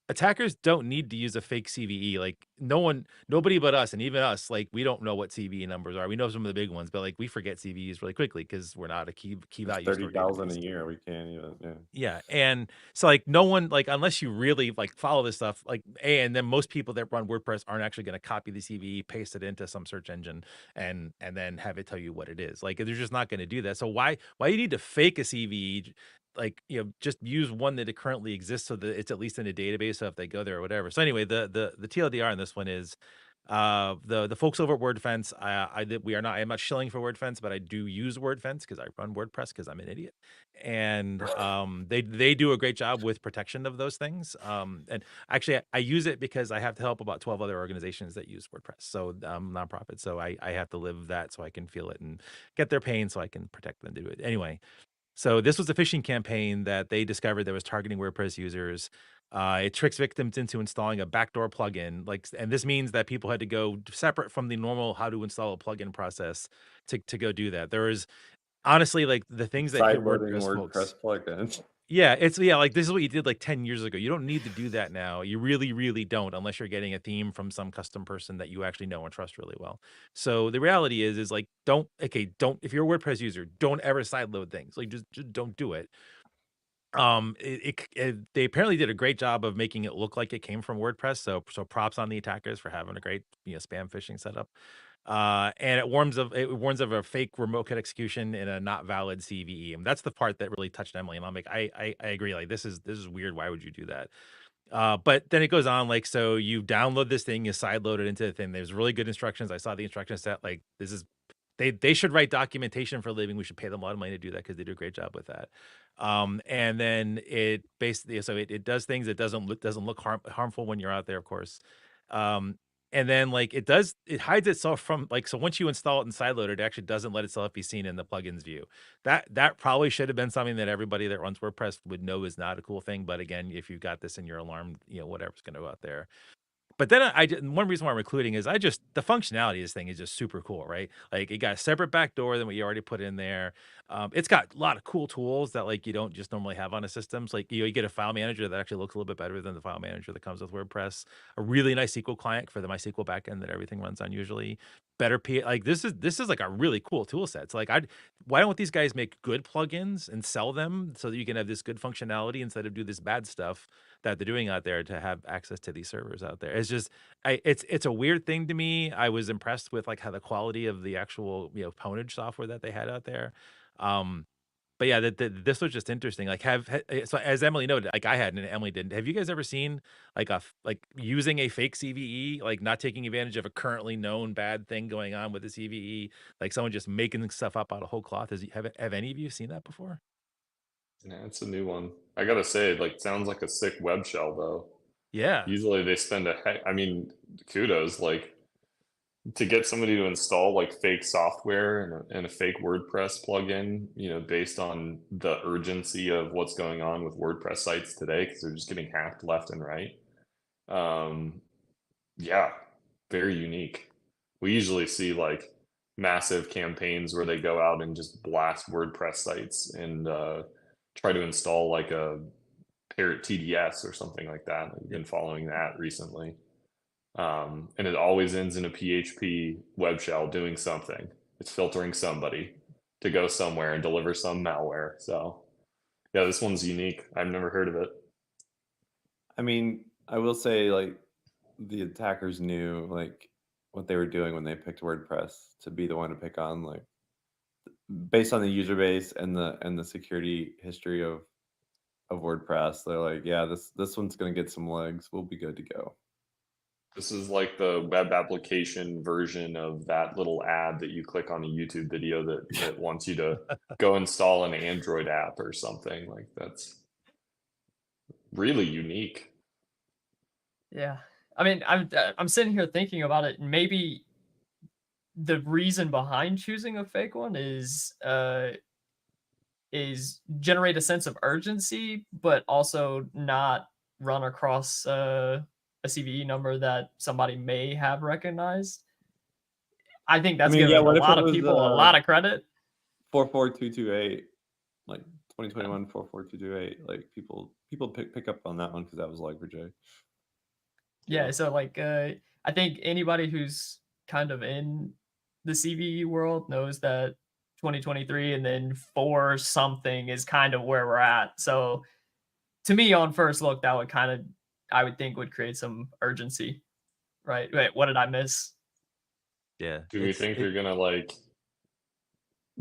attackers don't need to use a fake CVE. Like nobody but us, and even us, like we don't know what CVE numbers are. We know some of the big ones, but like we forget CVEs really quickly because we're not a key It's value store 30,000 a database. year. We can't even. Yeah. Yeah, and so, like, no one like, unless you really, like, follow this stuff, like, and then most people that run WordPress aren't actually gonna copy the CVE, paste it into some search engine, and then have it tell you what it is. Like, they're just not gonna do that. So why you need to fake a CVE? Like, just use one that it currently exists so that it's at least in a database, so if they go there or whatever. So anyway, the TLDR on this one is the folks over at WordFence, I'm not shilling for WordFence, but I do use WordFence because I run WordPress because I'm an idiot, and they do a great job with protection of those things. And actually, I use it because I have to help about 12 other organizations that use WordPress, so nonprofit. So I have to live that so I can feel it and get their pain so I can protect them to do it anyway. So this was a phishing campaign that they discovered that was targeting WordPress users. It tricks victims into installing a backdoor plugin, and this means that people had to go separate from the normal how to install a plugin process to go do that. There is honestly like the things that hit Side loading WordPress folks. WordPress plugins. Yeah, like this is what you did like 10 years ago. You don't need to do that now. You really, really don't, unless you're getting a theme from some custom person that you actually know and trust really well. So the reality is like don't if you're a WordPress user, don't ever sideload things. Like just don't do it. They apparently did a great job of making it look like it came from WordPress. So props on the attackers for having a great spam phishing setup. And it warns of a fake remote code execution in a not valid CVE. And that's the part that really touched Emily. And I'm like, I agree. Like this is weird. Why would you do that? But then it goes on like, so you download this thing, you sideload it into the thing. There's really good instructions. I saw the instruction set. Like this is They should write documentation for a living. We should pay them a lot of money to do that because they do a great job with that. And then it basically so it does things. It doesn't look harmful when you're out there, of course. Um, and then like it hides itself from like so once you install it in sideloader, it actually doesn't let itself be seen in the plugins view. That probably should have been something that everybody that runs WordPress would know is not a cool thing. But again, if you've got this in your alarm, whatever's going to go out there. But then one reason why I'm including is the functionality of this thing is just super cool, right? Like it got a separate back door than what you already put in there. It's got a lot of cool tools that like you don't just normally have on a system. So like you get a file manager that actually looks a little bit better than the file manager that comes with WordPress. A really nice SQL client for the MySQL backend that everything runs on usually. Better like this is like a really cool tool set. So like why don't these guys make good plugins and sell them so that you can have this good functionality instead of do this bad stuff that they're doing out there to have access to these servers out there. It's just it's a weird thing to me. I was impressed with like how the quality of the actual, ponage software that they had out there. Um but yeah, this was just interesting. Like so as Emily noted, like I had and Emily didn't. Have you guys ever seen like like using a fake CVE, like not taking advantage of a currently known bad thing going on with the CVE, like someone just making stuff up out of whole cloth? Have any of you seen that before? Yeah, it's a new one. I gotta say, it like sounds like a sick web shell though. Yeah. Usually they spend a heck. I mean, kudos. Like to get somebody to install like fake software and a fake WordPress plugin, based on the urgency of what's going on with WordPress sites today, because they're just getting hacked left and right. Um, yeah, very unique. We usually see like massive campaigns where they go out and just blast WordPress sites and try to install like a Parrot TDS or something like that. I've been following that recently. And it always ends in a PHP web shell doing something. It's filtering somebody to go somewhere and deliver some malware. So, yeah, this one's unique. I've never heard of it. I mean, I will say like the attackers knew like what they were doing when they picked WordPress to be the one to pick on, like based on the user base and the security history of WordPress. They're like, yeah, this one's gonna get some legs. We'll be good to go. This is like the web application version of that little ad that you click on a YouTube video that wants you to go install an Android app or something. Like that's really unique. Yeah. I mean, I'm sitting here thinking about it, and maybe the reason behind choosing a fake one is generate a sense of urgency, but also not run across a CVE number that somebody may have recognized. I think I that's mean, yeah, giving a what if it lot of was people a lot of credit. 44228, like Yeah. 2021 44228? Like people pick up on that one because that was Log4j. Yeah, So so like I think anybody who's kind of in the CVE world knows that 2023 and then 4 something is kind of where we're at. So to me on first look that would kind of I would think would create some urgency, right? Wait, what did I miss? Yeah. Do we think they're gonna like?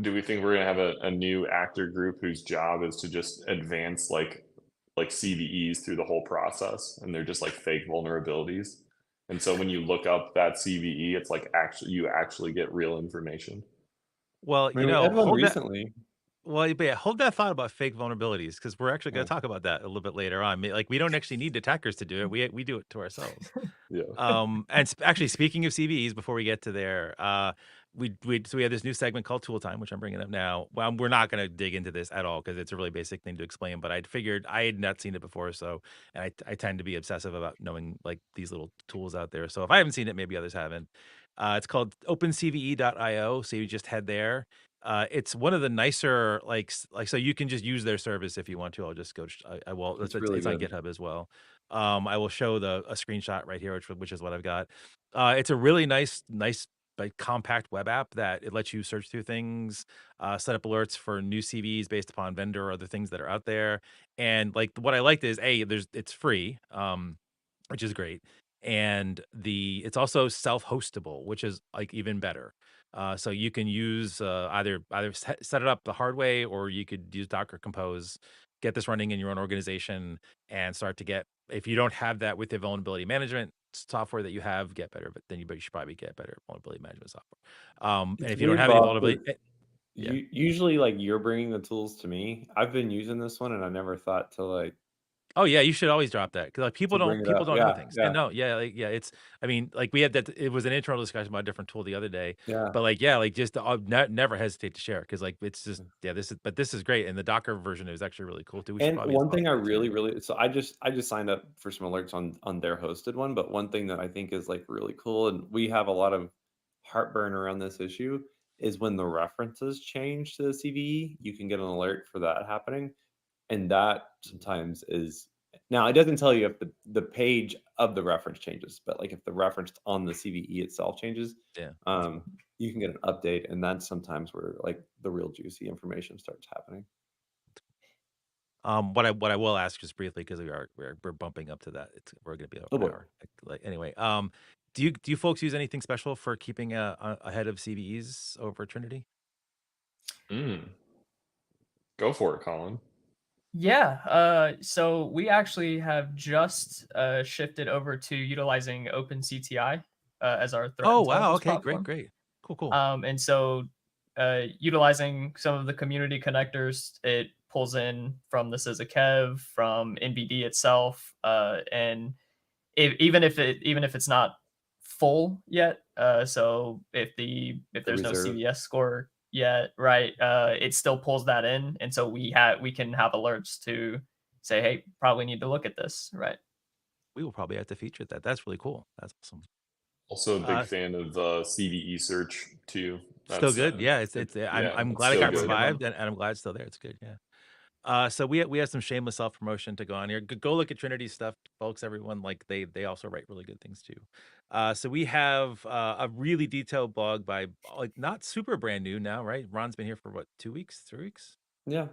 Do we think we're gonna have a new actor group whose job is to just advance like CVEs through the whole process, and they're just like fake vulnerabilities? And so when you look up that CVE, it's like you actually get real information. Well, I mean, we had one hold that. recently. Well, but yeah, hold that thought about fake vulnerabilities because we're actually going Yeah. to talk about that a little bit later on. Like, we don't actually need attackers to do it. We do it to ourselves. Yeah. And actually, speaking of CVEs, before we get to there, we have this new segment called Tool Time, which I'm bringing up now. Well, we're not going to dig into this at all because it's a really basic thing to explain. But I figured I had not seen it before, so and I tend to be obsessive about knowing like these little tools out there. So if I haven't seen it, maybe others haven't. It's called OpenCVE.io. So you just head there. It's one of the nicer like so you can just use their service if you want to. I'll just go. I will. It's really It's on good. GitHub as well. I will show a screenshot right here, which is what I've got. It's a really nice like compact web app that it lets you search through things, set up alerts for new CVs based upon vendor or other things that are out there. And like what I liked is it's free, which is great. And it's also self-hostable, which is like even better. So you can use either set it up the hard way, or you could use Docker Compose, get this running in your own organization, and start to get. If you don't have that with the vulnerability management, software that you have, get better, but you should probably get better vulnerability management software. And It's if you don't weird, have any Bob, vulnerability, 'cause yeah. usually, like, you're bringing the tools to me. I've been using this one, and I never thought to, like, Oh yeah, you should always drop that because like to bring it people up. don't know Yeah, things. And yeah, no, yeah, like, yeah, it's I mean, like we had that it was an internal discussion about a different tool the other day, yeah. but like yeah, like just never hesitate to share because like it's just yeah, this is great and the Docker version is actually really cool too. We should And probably one install thing I that too. really so I just signed up for some alerts on their hosted one, but one thing that I think is, like, really cool, and we have a lot of heartburn around this issue, is when the references change to the CVE, you can get an alert for that happening, and that sometimes is now it doesn't tell you if the page of the reference changes, but, like, if the reference on the CVE itself changes, Yeah, that's um, cool. you can get an update, and that's sometimes where, like, the real juicy information starts happening. What I will ask just briefly because we're bumping up to that. We're gonna be over Oh, an boy. hour. Like anyway, do you folks use anything special for keeping ahead of CVEs over Trinity? Mm, go for it, Colin. Yeah, so we actually have just shifted over to utilizing OpenCTI as our threat Oh wow, intelligence okay, great, platform. great, cool. And so utilizing some of the community connectors, it pulls in from the Kev, from NBD itself, and even if it's not full yet, so if The there's no reserve. CVS score yet, right, it still pulls that in, and so we can have alerts to say, hey, probably need to look at this, right? We will probably have to feature that. That's really cool. That's awesome. Also a big Uh, fan of CVE search too. Still That's good. Yeah, yeah, I'm it's glad it still got That's a good. good one. revived and I'm glad it's still there. It's good. Yeah. So we have some shameless self promotion to go on here. Go look at Trinity stuff, folks. Everyone like they also write really good things too. So we have a really detailed blog by like not super brand new now, right? Ron's been here for what 2 weeks, 3 weeks. Yeah,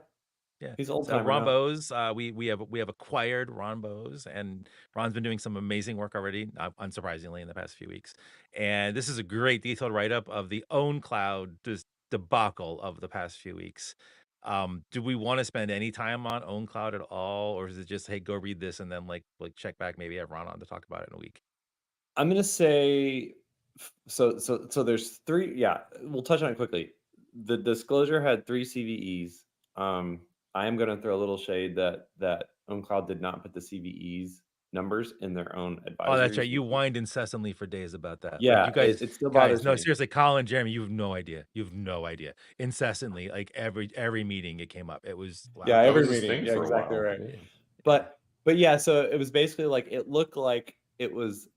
Yeah. he's old So timer Ron now. Bose, we have acquired Ron Bose, and Ron's been doing some amazing work already, unsurprisingly, in the past few weeks. And this is a great detailed write up of the own cloud just debacle of the past few weeks. Do we want to spend any time on own cloud at all, or is it just hey, go read this and then like check back, maybe have Ron on to talk about it in a week? I'm gonna say so there's 3, yeah, we'll touch on it quickly. The disclosure had 3 CVEs. I am gonna throw a little shade that OwnCloud did not put the CVEs numbers in their own Oh, that's advisory right. You CVE. whined incessantly for days about that. Like Yeah, you guys, it still bothers no, me. seriously, Colin, Jeremy, you have no idea. You have no idea. Incessantly, like every meeting it came up. It was wow. Yeah, That every was his meeting. thing Yeah, for a exactly while. right. Yeah. Yeah. But yeah, so it was basically like it looked like it was,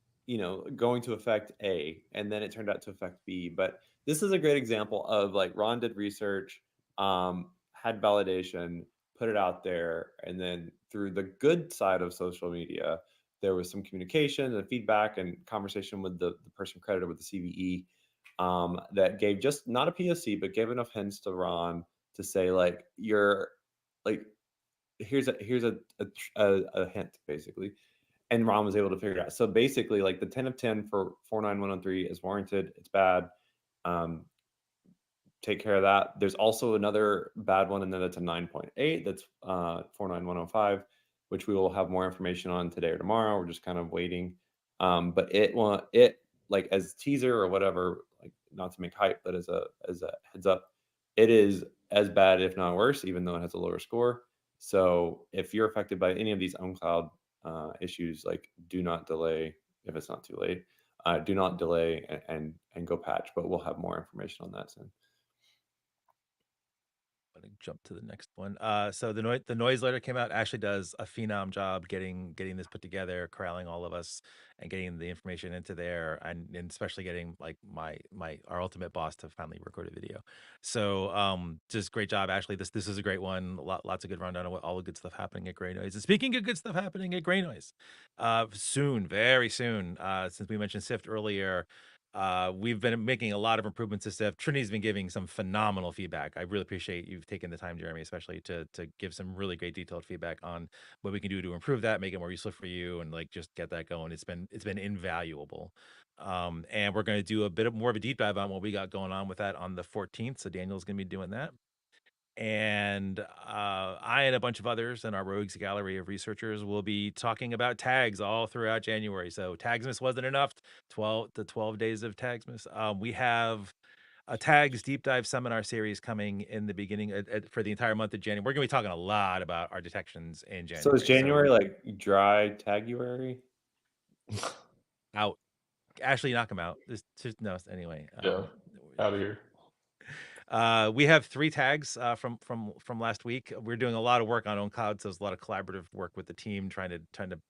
going to affect A, and then it turned out to affect B. But this is a great example of like Ron did research, had validation, put it out there, and then through the good side of social media, there was some communication and feedback and conversation with the person credited with the CVE, that gave just not a POC, but gave enough hints to Ron to say like you're like here's a hint basically, and Ron was able to figure it out. So basically, like the 10 of 10 for 49103 is warranted. It's bad. Um, take care of that. There's also another bad one, and then that's a 9.8. That's 49105, which we will have more information on today or tomorrow. We're just kind of waiting. But it like as teaser or whatever, like not to make hype, but as a heads up, it is as bad, if not worse, even though it has a lower score. So if you're affected by any of these OwnCloud issues, like do not delay if it's not too late. Do not delay and go patch, but we'll have more information on that soon. Let me jump to the next one. So the noise letter came out. Ashley does a phenom job getting this put together, corralling all of us, and getting the information into there, and especially getting like my our ultimate boss to finally record a video. So just great job, Ashley. This is a great one. Lots of good rundown of what all the good stuff happening at GreyNoise. And speaking of good stuff happening at GreyNoise, soon, very soon, since we mentioned Sift earlier. We've been making a lot of improvements to stuff. Trinity's been giving some phenomenal feedback. I really appreciate you've taken the time, Jeremy, especially to give some really great detailed feedback on what we can do to improve that, make it more useful for you, and like just get that going. It's been invaluable. And we're going to do a bit of more of a deep dive on what we got going on with that on the 14th. So Daniel's going to be doing that. And I and a bunch of others in our rogues gallery of researchers will be talking about tags all throughout January. So Tagsmas wasn't enough. 12 days of Tagsmas. We have a tags deep dive seminar series coming in the beginning for the entire month of January. We're going to be talking a lot about our detections in So is January. So January like dry taguary? out. Ashley, knock him out. This just no. Anyway, Yeah, out of here. we have 3 tags from last week. We're doing a lot of work on OwnCloud, so there's a lot of collaborative work with the team trying to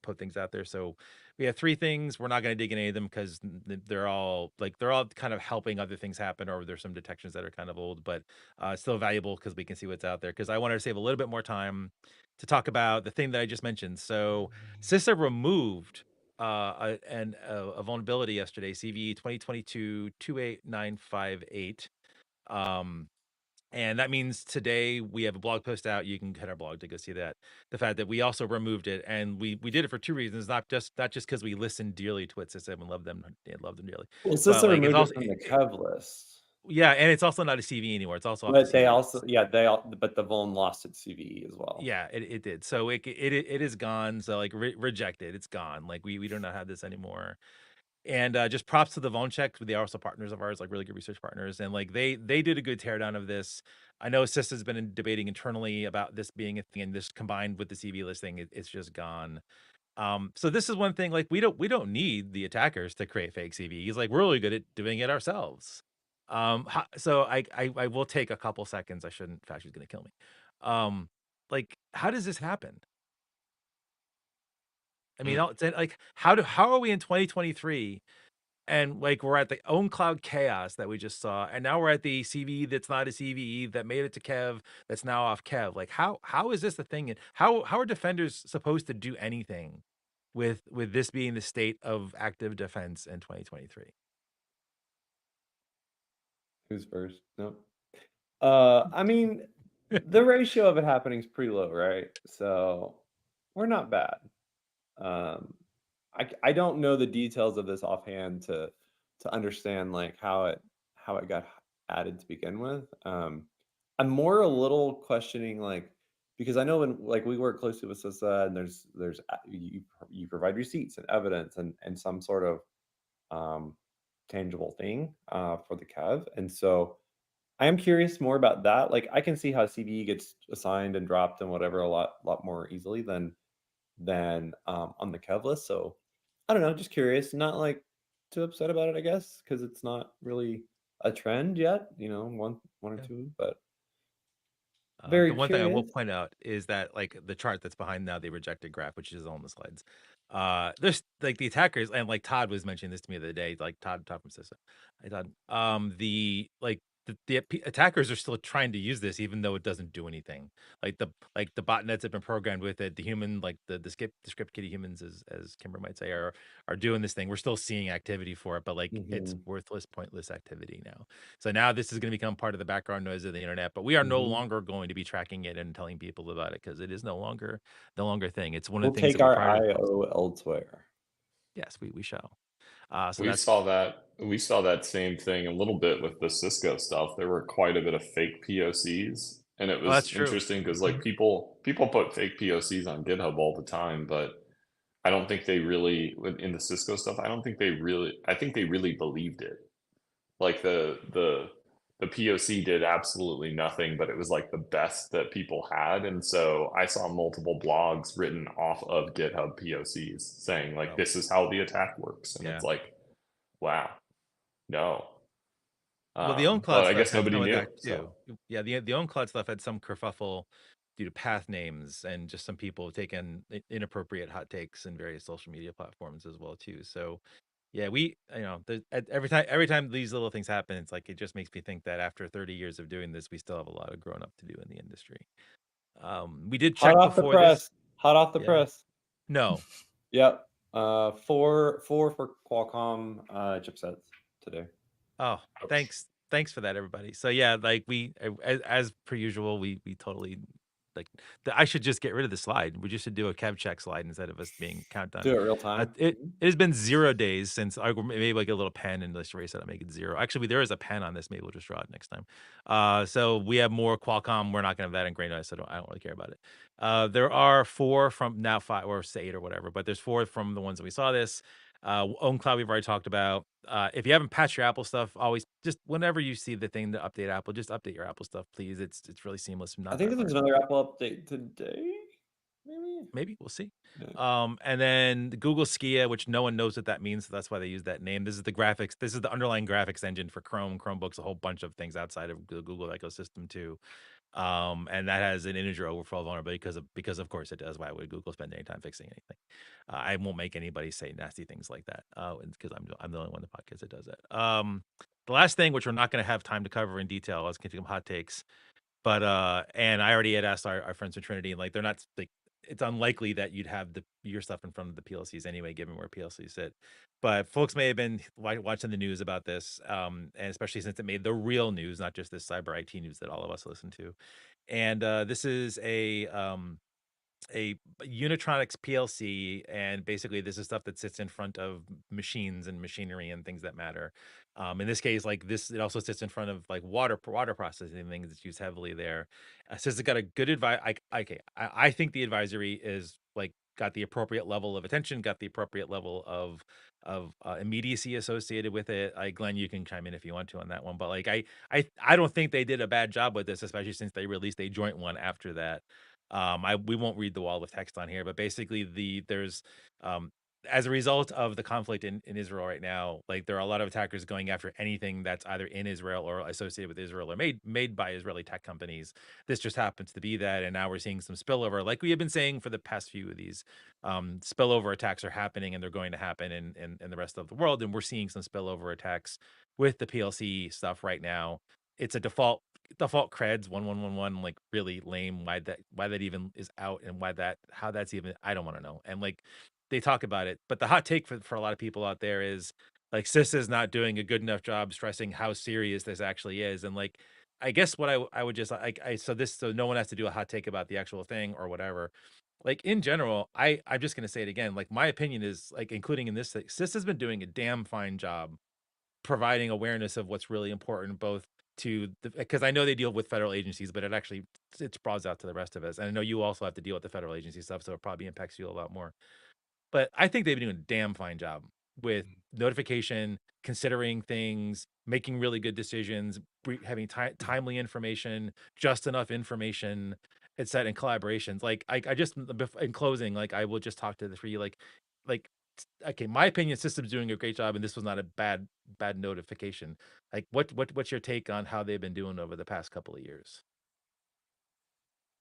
put things out there. So we have 3 things. We're not going to dig into any of them because they're all kind of helping other things happen, or there's some detections that are kind of old, but still valuable because we can see what's out there. Because I wanted to save a little bit more time to talk about the thing that I just mentioned. So CISA removed a vulnerability yesterday, CVE 2022 28958. And that means today we have a blog post out. You can hit our blog to go see that. The fact that we also removed it, and we did it for 2 reasons, not just because we listened dearly to what CISM and love them dearly, Well, but CISA like it's removed it also from the Kev list, yeah, and it's also not a CV anymore. It's also off the but they CV also list. but the Vuln lost its CVE as well. Yeah, it did. So it is gone. So like rejected. It's gone. Like we do not have this anymore. And just props to the Von Check. They are also partners of ours, like really good research partners. And like they did a good teardown of this. I know SIS has been debating internally about this being a thing, and this combined with the CV listing, it's just gone. So this is one thing, like we don't need the attackers to create fake CVEs. Like we're really good at doing it ourselves. So I will take a couple seconds. I shouldn't. In fact, she's gonna kill me. Like how does this happen? I mean, it's like how are we in 2023 and like we're at the own cloud chaos that we just saw, and now we're at the CVE that's not a CVE that made it to Kev that's now off Kev. Like how is this a thing? And how are defenders supposed to do anything with this being the state of active defense in 2023? Who's first? Nope. I mean, the ratio of it happening is pretty low, right? So we're not bad. Um, I don't know the details of this offhand to understand like how it got added to begin with. I'm more a little questioning like because I know when like we work closely with CISA and you provide receipts and evidence and some sort of tangible thing for the Kev, and so I am curious more about that. Like I can see how CVE gets assigned and dropped and whatever a lot more easily than on the Kev list. So I don't know, just curious. Not like too upset about it, I guess, because it's not really a trend yet. You know, one or Yeah. two, but The very one thing I will curious. point out is that like the chart that's behind now the rejected graph, which is on the slides. There's like the attackers, and like Todd was mentioning this to me the other day, like Todd from CISA. I thought the like the attackers are still trying to use this even though it doesn't do anything. Like the botnets have been programmed with it. The human like the script kiddie humans as Kimber might say are doing this thing. We're still seeing activity for it, but like it's Hmm. worthless, pointless activity now. So now this is going to become part of the background noise of the internet, but we are no Hmm. longer going to be tracking it and telling people about it because it is no longer a thing. It's one of We'll the things take that we our pride ourselves. IO elsewhere. Yes, we shall. So We that's saw that we saw that same thing a little bit with the Cisco stuff. There were quite a bit of fake POCs, and it that's was true. interesting because like people put fake POCs on GitHub all the time, but I don't think they really in the Cisco stuff. I think they really believed it. Like the POC did absolutely nothing, but it was like the best that people had. And so I saw multiple blogs written off of GitHub POCs saying like Well, this is how the attack works. And yeah. it's like, wow, no. Well, the But OwnCloud I stuff guess had nobody some of knew. that too. So Yeah, the OwnCloud stuff had some kerfuffle due to path names and just some people taking inappropriate hot takes in various social media platforms as well too. So yeah, every time these little things happen, it's like it just makes me think that after 30 years of doing this, we still have a lot of growing up to do in the industry. We did Hot check off the before this. press. Hot off the Yeah. press. No. Yep. Four for Qualcomm chipsets today. Oh, ouch. thanks. Thanks for that, everybody. So yeah, like as per usual, we totally like I should just get rid of the slide. We just should do a kev check slide instead of us being countdown. Do it real time. It has been 0 days since I maybe like a little pen and let's erase it. I'll make it 0. Actually, there is a pen on this. Maybe we'll just draw it next time. So we have more Qualcomm. We're not going to have that in GreyNoise, so I don't really care about it. There are 4 from now 5 or say 8 or whatever, but there's 4 from the ones that we saw this. OwnCloud we've already talked about. If you haven't patched your Apple stuff, always just whenever you see the thing to update Apple, just update your Apple stuff, please. It's really seamless, I not think that there's hard. another Apple update today. Maybe we'll see. Yeah. And then the Google Skia, which no one knows what that means, so that's why they use that name. This is the graphics. This is the underlying graphics engine for Chrome, Chromebooks, a whole bunch of things outside of the Google ecosystem too. And that has an integer overflow vulnerability because of course it does. Why would Google spend any time fixing anything? I won't make anybody say nasty things like that. Because I'm the only one in the podcast that does that. The last thing, which we're not going to have time to cover in detail, I was going to do hot takes. But, and I already had asked our friends from Trinity, and, like, they're not like, it's unlikely that you'd have your stuff in front of the PLCs anyway, given where PLCs sit. But folks may have been watching the news about this, and especially since it made the real news, not just this cyber IT news that all of us listen to. And, this is a Unitronics PLC, and basically this is stuff that sits in front of machines and machinery and things that matter. In this case, like this, it also sits in front of like water processing things that's used heavily there. Says it got a good advice. I think the advisory is like got the appropriate level of attention, got the appropriate level of immediacy associated with it. Glenn, you can chime in if you want to on that one, but like I don't think they did a bad job with this, especially since they released a joint one after that. We won't read the wall of text on here, but basically there's as a result of the conflict in Israel right now, like there are a lot of attackers going after anything that's either in Israel or associated with Israel or made by Israeli tech companies. This just happens to be that, and now we're seeing some spillover, like we have been saying for the past few of these. Spillover attacks are happening, and they're going to happen in the rest of the world, and we're seeing some spillover attacks with the PLC stuff right now. It's a default creds 1111, like really lame. Why that even is out, and how that's even, I don't want to know. And like they talk about it, but the hot take for a lot of people out there is like CISA is not doing a good enough job stressing how serious this actually is. And like I guess what I would just like so no one has to do a hot take about the actual thing or whatever. Like in general, I'm just gonna say it again. Like my opinion is like, including in this, like, CISA's been doing a damn fine job providing awareness of what's really important, both to the, because I know they deal with federal agencies, but it sprawls out to the rest of us. And I know you also have to deal with the federal agency stuff, so it probably impacts you a lot more. But I think they've been doing a damn fine job with notification, considering things, making really good decisions, having timely information, just enough information, et cetera, and collaborations. Like I just in closing, like I will just talk to the three, like okay, my opinion, system's doing a great job, and this was not a bad notification. Like what's your take on how they've been doing over the past couple of years?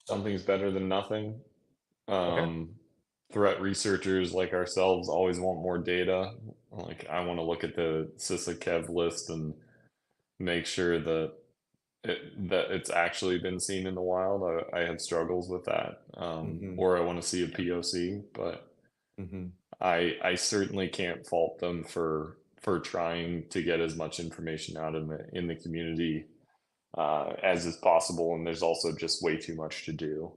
Something's better than nothing. Okay. Threat researchers like ourselves always want more data. Like I want to look at the SysAkev list and make sure that that it's actually been seen in the wild. I have struggles with that, or I want to see a POC, but Mm-hmm. I certainly can't fault them for trying to get as much information out in the community as is possible. And there's also just way too much to do.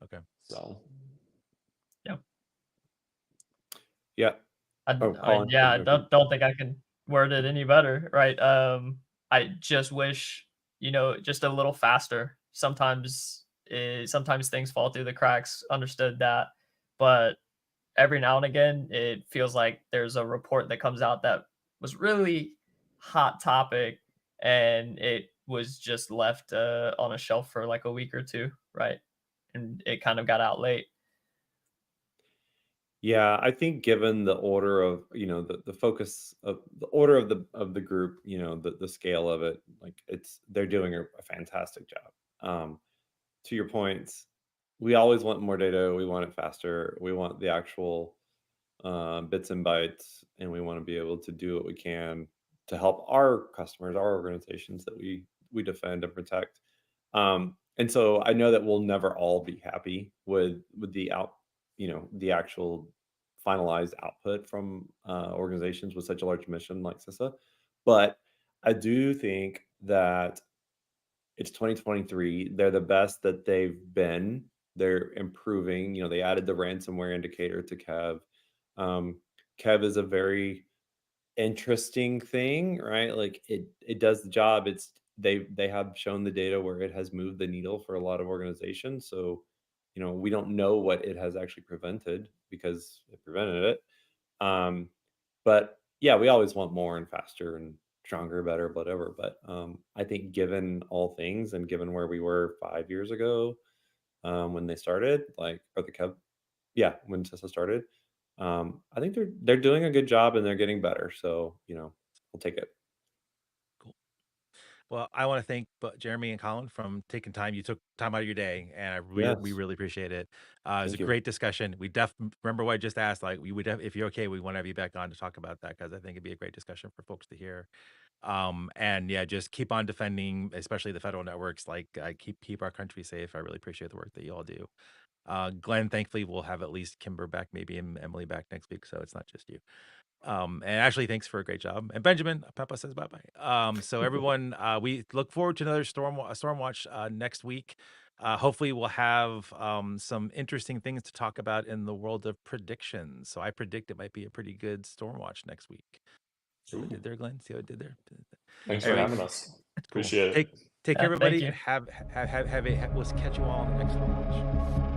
Okay. So Yeah. Yeah. Yeah, I don't think I can word it any better, right? I just wish, just a little faster. Sometimes things fall through the cracks, understood that, but every now and again, it feels like there's a report that comes out that was really hot topic, and it was just left on a shelf for like a week or two, right? And it kind of got out late. Yeah, I think given the order of, the focus of the order of the group, the scale of it, like they're doing a fantastic job. To your points, we always want more data, we want it faster, we want the actual bits and bytes, and we want to be able to do what we can to help our customers, our organizations that we defend and protect. And so I know that we'll never all be happy with the actual finalized output from organizations with such a large mission like CISA. But I do think that it's 2023. They're the best that they've been They're improving. They added the ransomware indicator to Kev. Kev is a very interesting thing, right? Like it does the job. They have shown the data where it has moved the needle for a lot of organizations. So, we don't know what it has actually prevented because it prevented it. But yeah, we always want more and faster and stronger, better, whatever. But I think given all things and given where we were 5 years ago, when they started, like, or the Kev, yeah, when Tesla started, I think they're doing a good job and they're getting better. So, we'll take it. Cool. Well, I want to thank Jeremy and Colin from taking time. You took time out of your day, and we Yes. really appreciate it. It was a Thank you. great discussion. We remember what I just asked. Like, we would if you're okay, we want to have you back on to talk about that because I think it'd be a great discussion for folks to hear. And yeah, just keep on defending, especially the federal networks. Like, keep our country safe. I really appreciate the work that you all do. Glenn, thankfully, we'll have at least Kimber back, maybe Emily back next week, so it's not just you. And Ashley, thanks for a great job. And Benjamin, Papa says bye bye. So everyone, we look forward to another Stormwatch next week. Hopefully, we'll have some interesting things to talk about in the world of predictions. So I predict it might be a pretty good Stormwatch next week. See what I did there, Glenn? See what I did there? Thanks for Anyway, having us. cool. Appreciate it. Take care, Yeah, thank everybody, you. and we'll catch you all on the next Stormwatch.